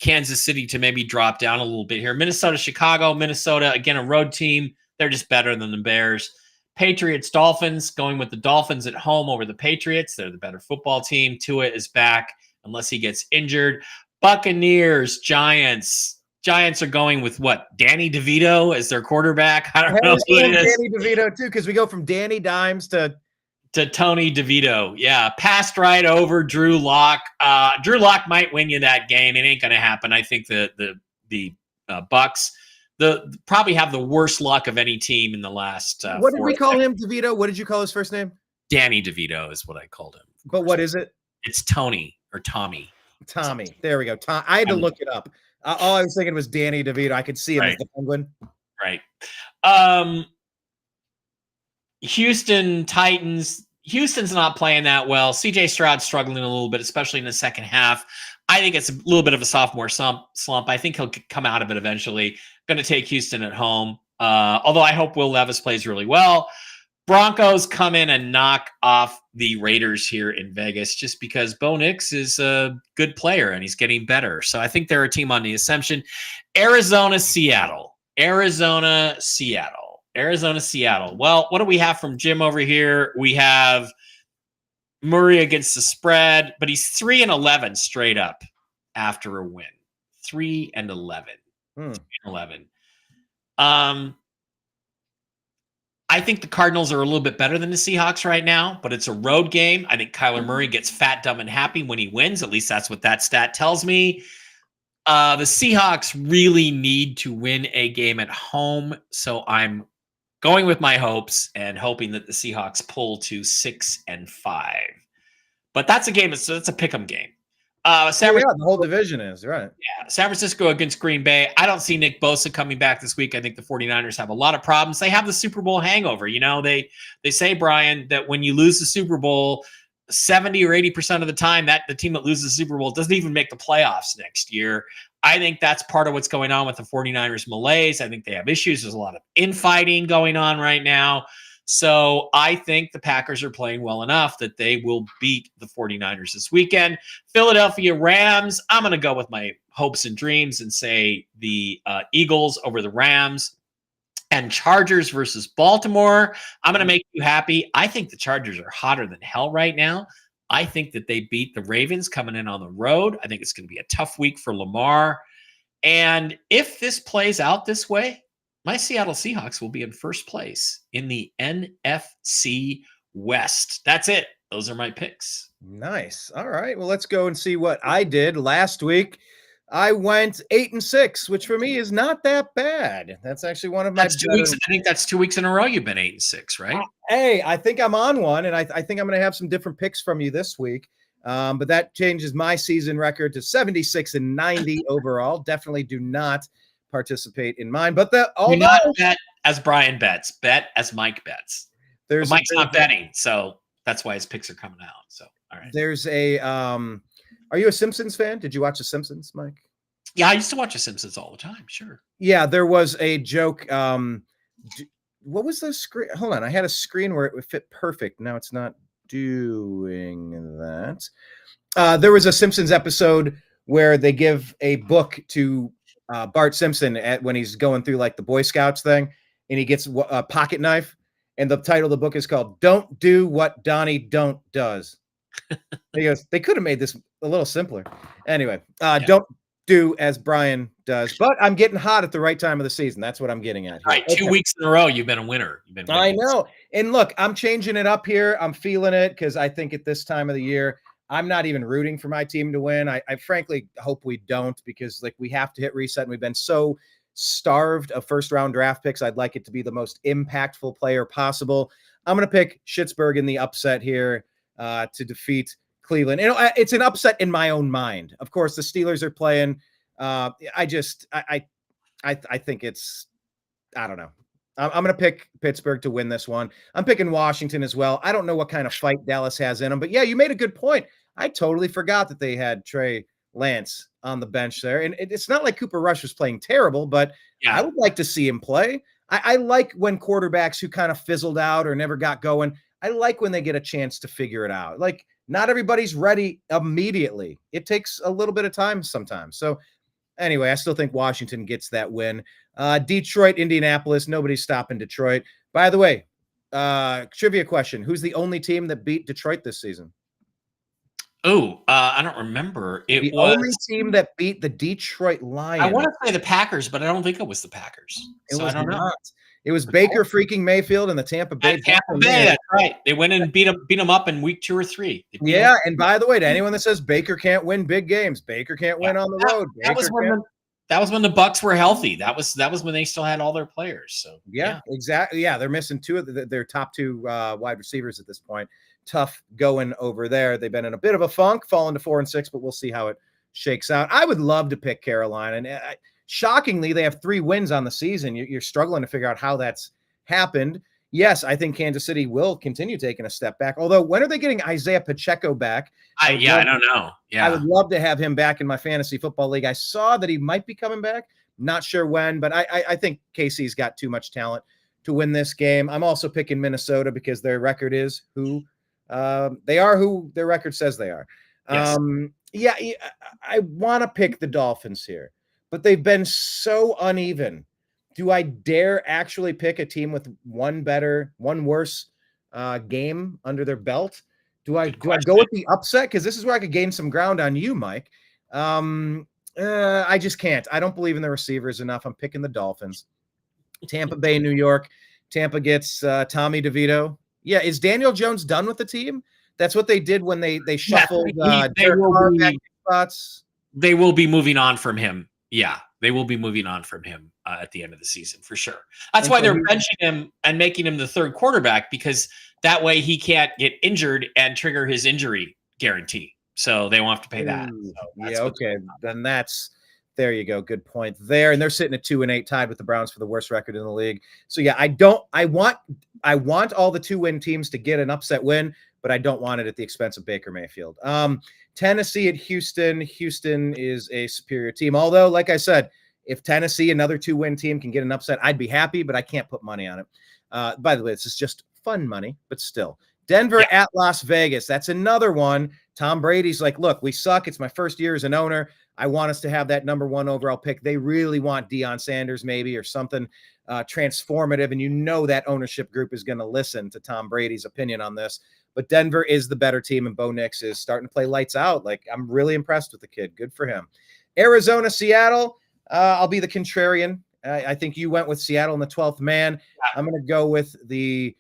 Kansas City to maybe drop down a little bit here. Minnesota, Chicago, Minnesota, again, a road team. They're just better than the Bears. Patriots, Dolphins, going with the Dolphins at home over the Patriots. They're the better football team. Tua is back unless he gets injured. Buccaneers, Giants. Giants are going with what? Danny DeVito as their quarterback? I don't know who it is. Danny DeVito, too, because we go from Danny Dimes to Tony DeVito. Yeah, passed right over Drew Lock. Drew Lock might win you that game. It ain't going to happen. I think the Bucs probably have the worst luck of any team in the last. What did we call him, DeVito? What did you call his first name? Danny DeVito is what I called him. But what is it? It's Tony or Tommy. Tommy. There we go. I had to look it up. All I was thinking was Danny DeVito. I could see him as the Penguin. Right. Houston Titans. Houston's not playing that well. CJ Stroud's struggling a little bit, especially in the second half. I think it's a little bit of a sophomore slump. I think he'll come out of it eventually. Going to take Houston at home. Although I hope Will Levis plays really well. Broncos come in and knock off the Raiders here in Vegas just because Bo Nix is a good player and he's getting better. So I think they're a team on the assumption. Arizona, Seattle. Well, what do we have from Jim over here? We have Murray against the spread, but he's 3-11 straight up after a win. 3-11. 3-11. I think the Cardinals are a little bit better than the Seahawks right now, but it's a road game. I think Kyler Murray gets fat, dumb, and happy when he wins. At least that's what that stat tells me. The Seahawks really need to win a game at home, so I'm going with my hopes and hoping that the Seahawks pull to 6-5. But that's a game. That's a pick'em game. The whole division is, right. Yeah, San Francisco against Green Bay. I don't see Nick Bosa coming back this week. I think the 49ers have a lot of problems. They have the Super Bowl hangover. They say, Brian, that when you lose the Super Bowl, 70 or 80% of the time, that the team that loses the Super Bowl doesn't even make the playoffs next year. I think that's part of what's going on with the 49ers malaise. I think they have issues. There's a lot of infighting going on right now. So I think the Packers are playing well enough that they will beat the 49ers this weekend. Philadelphia Rams, I'm going to go with my hopes and dreams and say the Eagles over the Rams. And Chargers versus Baltimore, I'm going to make you happy. I think the Chargers are hotter than hell right now. I think that they beat the Ravens coming in on the road. I think it's going to be a tough week for Lamar. And if this plays out this way, my Seattle Seahawks will be in first place in the NFC West. That's it. Those are my picks. Nice. All right. Well, let's go and see what I did last week. I went 8-6, which for me is not that bad. That's actually one of my better. 2 weeks. I think that's 2 weeks in a row you've been 8-6, right? Hey, I think I'm on one, and I think I'm going to have some different picks from you this week. But that changes my season record to 76-90 overall. Definitely do not participate in mine. But do not bet as Brian bets. Bet as Mike bets. Mike's not betting, so that's why his picks are coming out. So, all right. There's a, are you a Simpsons fan? Did you watch The Simpsons, Mike? Yeah, I used to watch The Simpsons all the time. Sure. Yeah, there was a joke. What was the screen? Hold on. I had a screen where it would fit perfect. Now it's not doing that. There was a Simpsons episode where they give a book to Bart Simpson when he's going through like the Boy Scouts thing, and he gets a pocket knife, and the title of the book is called "Don't Do What Donnie Don't Does." He goes, they could have made this a little simpler. Anyway, don't do as Brian does, but I'm getting hot at the right time of the season. That's what I'm getting at. All right, 2 weeks in a row, you've been a winner. I know. And look, I'm changing it up here. I'm feeling it because I think at this time of the year, I'm not even rooting for my team to win. I frankly hope we don't, because like we have to hit reset, and we've been so starved of first-round draft picks. I'd like it to be the most impactful player possible. I'm going to pick Schittsburg in the upset here to defeat Cleveland. It's an upset in my own mind. Of course, the Steelers are playing. I think it's, I don't know. I'm going to pick Pittsburgh to win this one. I'm picking Washington as well. I don't know what kind of fight Dallas has in them, but yeah, you made a good point. I totally forgot that they had Trey Lance on the bench there. And it's not like Cooper Rush was playing terrible, but I would like to see him play. I like when quarterbacks who kind of fizzled out or never got going, I like when they get a chance to figure it out. Like, not everybody's ready immediately. It takes a little bit of time sometimes. So anyway, I still think Washington gets that win. Detroit, Indianapolis, nobody's stopping Detroit. By the way, trivia question. Who's the only team that beat Detroit this season? Oh, I don't remember. The only team that beat the Detroit Lions. I want to say the Packers, but I don't think it was the Packers. So I don't know. It was Baker freaking Mayfield and the Tampa Bay. Tampa Bay, that's right. They went and beat them up in week 2 or 3. Yeah, and by the way, to anyone that says Baker can't win big games, Baker can't win on the road. That was when the Bucs were healthy. That was when they still had all their players. So yeah, exactly. Yeah, they're missing 2 of their top 2 wide receivers at this point. Tough going over there. They've been in a bit of a funk, falling to 4-6, but we'll see how it shakes out. I would love to pick Carolina, and shockingly, they have 3 wins on the season. You're struggling to figure out how that's happened. Yes, I think Kansas City will continue taking a step back. Although, when are they getting Isaiah Pacheco back? I don't know. Yeah, I would love to have him back in my fantasy football league. I saw that he might be coming back. Not sure when, but I think KC's got too much talent to win this game. I'm also picking Minnesota because their record is who they are, who their record says they are. Yes. I want to pick the Dolphins here, but they've been so uneven. Do I dare actually pick a team with one worse game under their belt? Do I go with the upset? Because this is where I could gain some ground on you, Mike. I just can't. I don't believe in the receivers enough. I'm picking the Dolphins. Tampa Bay, New York. Tampa gets Tommy DeVito. Yeah, is Daniel Jones done with the team? That's what they did when they shuffled spots. They will be moving on from him. Yeah, they will be moving on from him at the end of the season for sure. That's why they're benching him and making him the 3rd quarterback, because that way he can't get injured and trigger his injury guarantee. So they won't have to pay that. So okay. Then there you go. Good point there. And they're sitting at 2-8, tied with the Browns for the worst record in the league. So yeah, I want all the 2-win teams to get an upset win, but I don't want it at the expense of Baker Mayfield. Tennessee at Houston. Houston is a superior team. Although, like I said, if Tennessee, another 2-win team, can get an upset, I'd be happy, but I can't put money on it. By the way, this is just fun money, but still. Denver at Las Vegas. That's another one. Tom Brady's like, look, we suck. It's my first year as an owner. I want us to have that number 1 overall pick. They really want Deion Sanders maybe, or something transformative. And you know that ownership group is going to listen to Tom Brady's opinion on this. But Denver is the better team, and Bo Nix is starting to play lights out. Like, I'm really impressed with the kid. Good for him. Arizona, Seattle. I'll be the contrarian. I think you went with Seattle in the 12th man. I'm going to go with the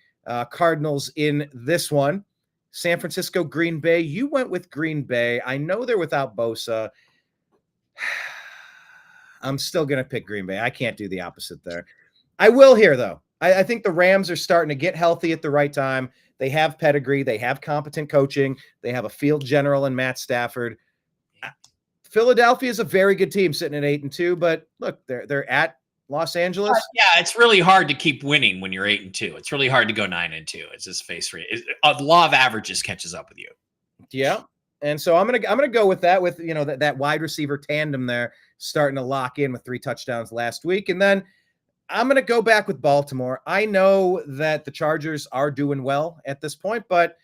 Cardinals in this one. San Francisco, Green Bay. You went with Green Bay. I know they're without Bosa. I'm still going to pick Green Bay. I can't do the opposite there. I will here, though. I think the Rams are starting to get healthy at the right time. They have pedigree. They have competent coaching. They have a field general in Matt Stafford. Philadelphia is a very good team sitting at 8-2, but look, they're at Los Angeles. Yeah, it's really hard to keep winning when you're 8-2. It's really hard to go 9-2. It's just face rate. The law of averages catches up with you. Yeah. And so I'm gonna go with that, with that wide receiver tandem there starting to lock in with 3 touchdowns last week. And then I'm gonna go back with Baltimore. I know that the Chargers are doing well at this point, but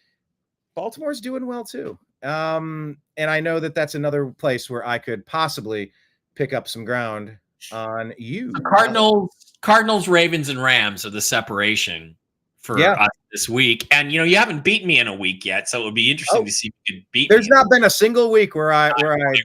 Baltimore's doing well too. And I know that that's another place where I could possibly pick up some ground on you. The Cardinals, Ravens, and Rams are the separation for us this week. And you haven't beaten me in a week yet, so it would be interesting to see if you could beat me. There's not been a single week where I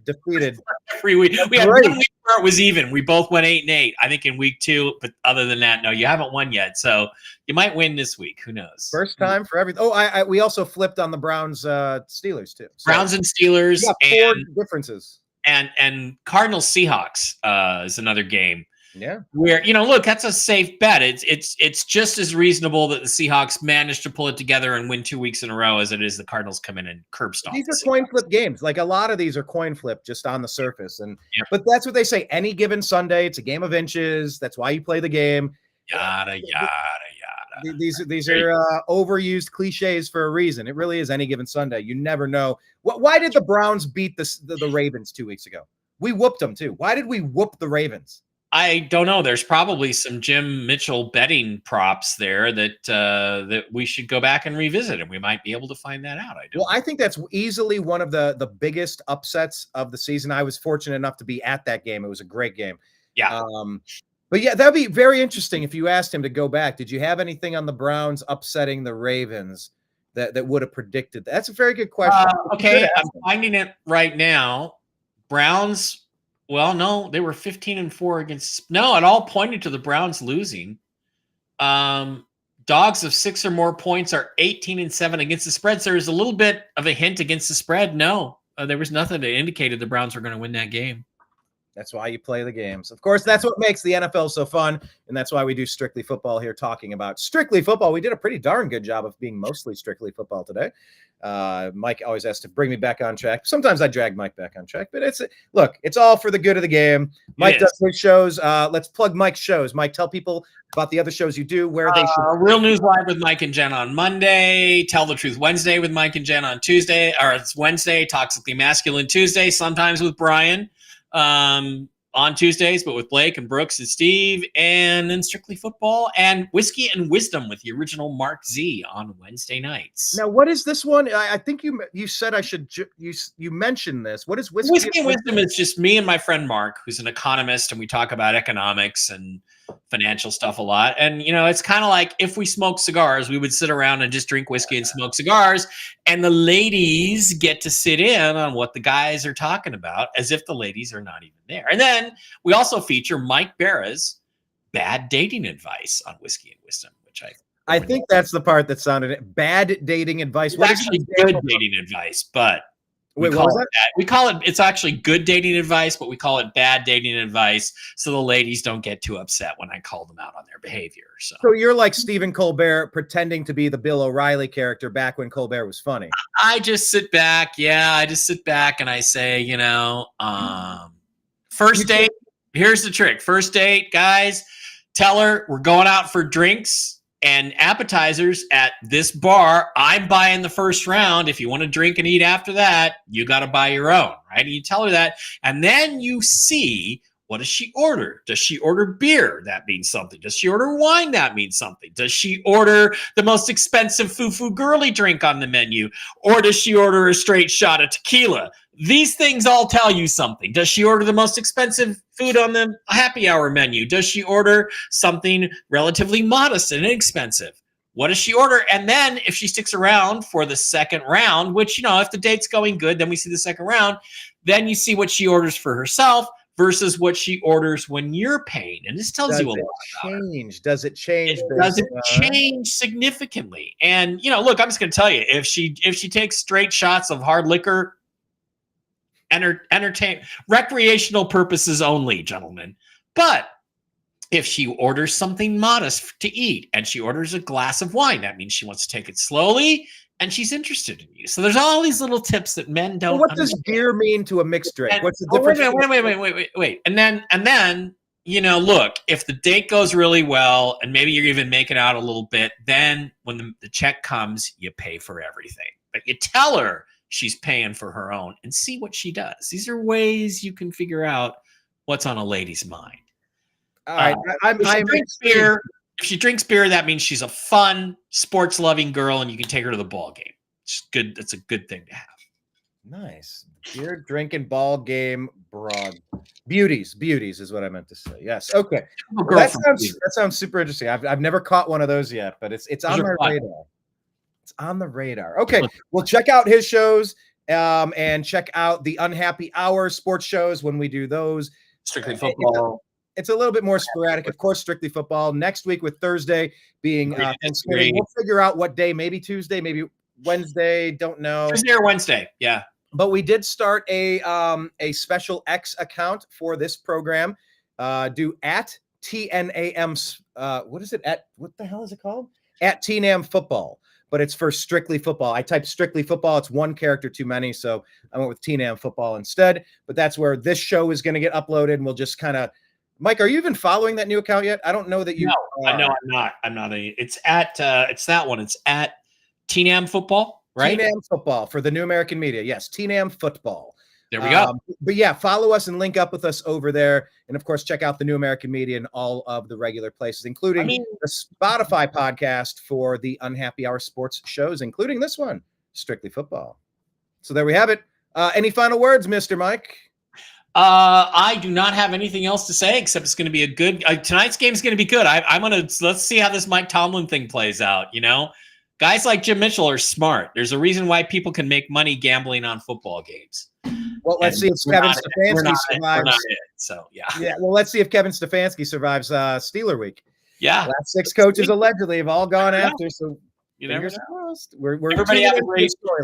defeated every week. We had 1 week where it was even. We both went 8-8, I think, in week 2. But other than that, no, you haven't won yet. So you might win this week. Who knows? First time for everything. Oh, we also flipped on the Browns Steelers too. So Browns and Steelers. You got 4 differences. And Cardinals Seahawks is another game. Yeah. Where, look, that's a safe bet. It's just as reasonable that the Seahawks managed to pull it together and win 2 weeks in a row as it is the Cardinals come in and curb stomp. These are coin flip games. Like a lot of these are coin flip just on the surface. But that's what they say. Any given Sunday, it's a game of inches. That's why you play the game. Yada, yada, yada. These are overused cliches for a reason. It really is any given Sunday. You never know. Why did the Browns beat the Ravens 2 weeks ago? We whooped them too. Why did we whoop the Ravens? I don't know. There's probably some Jim Mitchell betting props there that we should go back and revisit, and we might be able to find that out. I think that's easily one of the biggest upsets of the season. I was fortunate enough to be at that game. It was a great game. Yeah. But yeah, that'd be very interesting if you asked him to go back. Did you have anything on the Browns upsetting the Ravens that would have predicted that? That's a very good question. Okay, I'm finding it right now. Browns. Well, no, they were 15-4 against. No, it all pointed to the Browns losing. Dogs of 6 or more points are 18-7 against the spread. So there's a little bit of a hint against the spread. No, there was nothing that indicated the Browns were going to win that game. That's why you play the games. Of course, that's what makes the NFL so fun, and that's why we do Strictly Football here, talking about Strictly Football. We did a pretty darn good job of being mostly Strictly Football today. Mike always has to bring me back on track. Sometimes I drag Mike back on track, but it's all for the good of the game. Mike does his shows. Let's plug Mike's shows. Mike, tell people about the other shows you do, where they should. Real News Live with Mike and Jen on Monday. Tell the Truth Wednesday with Mike and Jen on Tuesday. Or it's Wednesday. Toxically Masculine Tuesday. Sometimes with Brian. On Tuesdays, but with Blake and Brooks and Steve, and then Strictly Football and Whiskey and Wisdom with the original Mark Z on Wednesday nights. Now, what is this one? I think you said I should. You mentioned this. What is Whiskey and Wisdom? Is just me and my friend Mark, who's an economist, and we talk about economics and financial stuff a lot. And it's kind of like if we smoke cigars, we would sit around and just drink whiskey and smoke cigars, and the ladies get to sit in on what the guys are talking about, as if the ladies are not even there. And then we also feature Mike Bara's bad dating advice on Whiskey and Wisdom, which I think that's the part that sounded bad dating advice. It's actually good dating advice, but we call it. It's actually good dating advice, but we call it bad dating advice, so the ladies don't get too upset when I call them out on their behavior. So you're like Stephen Colbert pretending to be the Bill O'Reilly character back when Colbert was funny. I just sit back. Yeah, I just sit back and I say, first date. Here's the trick. First date, guys. Tell her we're going out for drinks and appetizers at this bar. I'm buying the first round. If you want to drink and eat after that, you got to buy your own, right? And you tell her that, and then you see, what does she order? Does she order beer? That means something. Does she order wine? That means something. Does she order the most expensive foo-foo girly drink on the menu? Or does she order a straight shot of tequila? These things all tell you something. Does she order the most expensive food on the happy hour menu? Does she order something relatively modest and inexpensive? What does she order? And then if she sticks around for the second round, which, if the date's going good, then we see the second round, then you see what she orders for herself versus what she orders when you're paying. And this tells you a lot about her. Does it change? Does it change significantly? And, look, I'm just going to tell you, if she takes straight shots of hard liquor, entertain recreational purposes only, gentlemen. But if she orders something modest to eat and she orders a glass of wine, that means she wants to take it slowly and she's interested in you. So there's all these little tips that men don't. What does beer mean to a mixed drink? What's the difference? Wait. And then look, if the date goes really well and maybe you're even making out a little bit, then when the check comes, you pay for everything. But you tell her she's paying for her own and see what she does. These are ways you can figure out what's on a lady's mind. All right. If she drinks beer, that means she's a fun, sports-loving girl, and you can take her to the ball game. It's good. That's a good thing to have. Nice. Beer drinking ball game broad. Beauties is what I meant to say. Yes. Okay. Well, that sounds super interesting. I've never caught one of those yet, but it's on my radar. It's on the radar. Okay. Well, check out his shows and check out the Unhappy Hour sports shows when we do those. Strictly Football. It's a little bit more sporadic. Of course, Strictly Football. Next week with Thursday being Thanksgiving. We'll figure out what day, maybe Tuesday, maybe Wednesday. Don't know. Tuesday or Wednesday. Yeah. But we did start a special X account for this program. Do at TNAM. What is it? What the hell is it called? At TNAM Football. But it's for Strictly Football. I typed Strictly Football. It's one character too many, so I went with TNAM Football instead. But that's where this show is going to get uploaded, and we'll just kind of. Mike, are you even following that new account yet? I don't know that you. No, I'm not. I'm not. It's at. It's that one. It's at TNAM Football. Right? TNAM Football for the New American Media. Yes, TNAM Football. There we go. But yeah, follow us and link up with us over there. And of course, check out the New American Media and all of the regular places, including the Spotify podcast for the Unhappy Hour sports shows, including this one, Strictly Football. So there we have it. Any final words, Mr. Mike? I do not have anything else to say except it's going to be a good tonight's game is going to be good. Let's see how this Mike Tomlin thing plays out. Guys like Jim Mitchell are smart. There's a reason why people can make money gambling on football games. Well, let's see if Kevin Stefanski survives. So, yeah. Yeah. Well, let's see if Kevin Stefanski survives Steeler week. Yeah. Last 6 coaches allegedly have all gone after. So, you never know. We're everybody have a great story.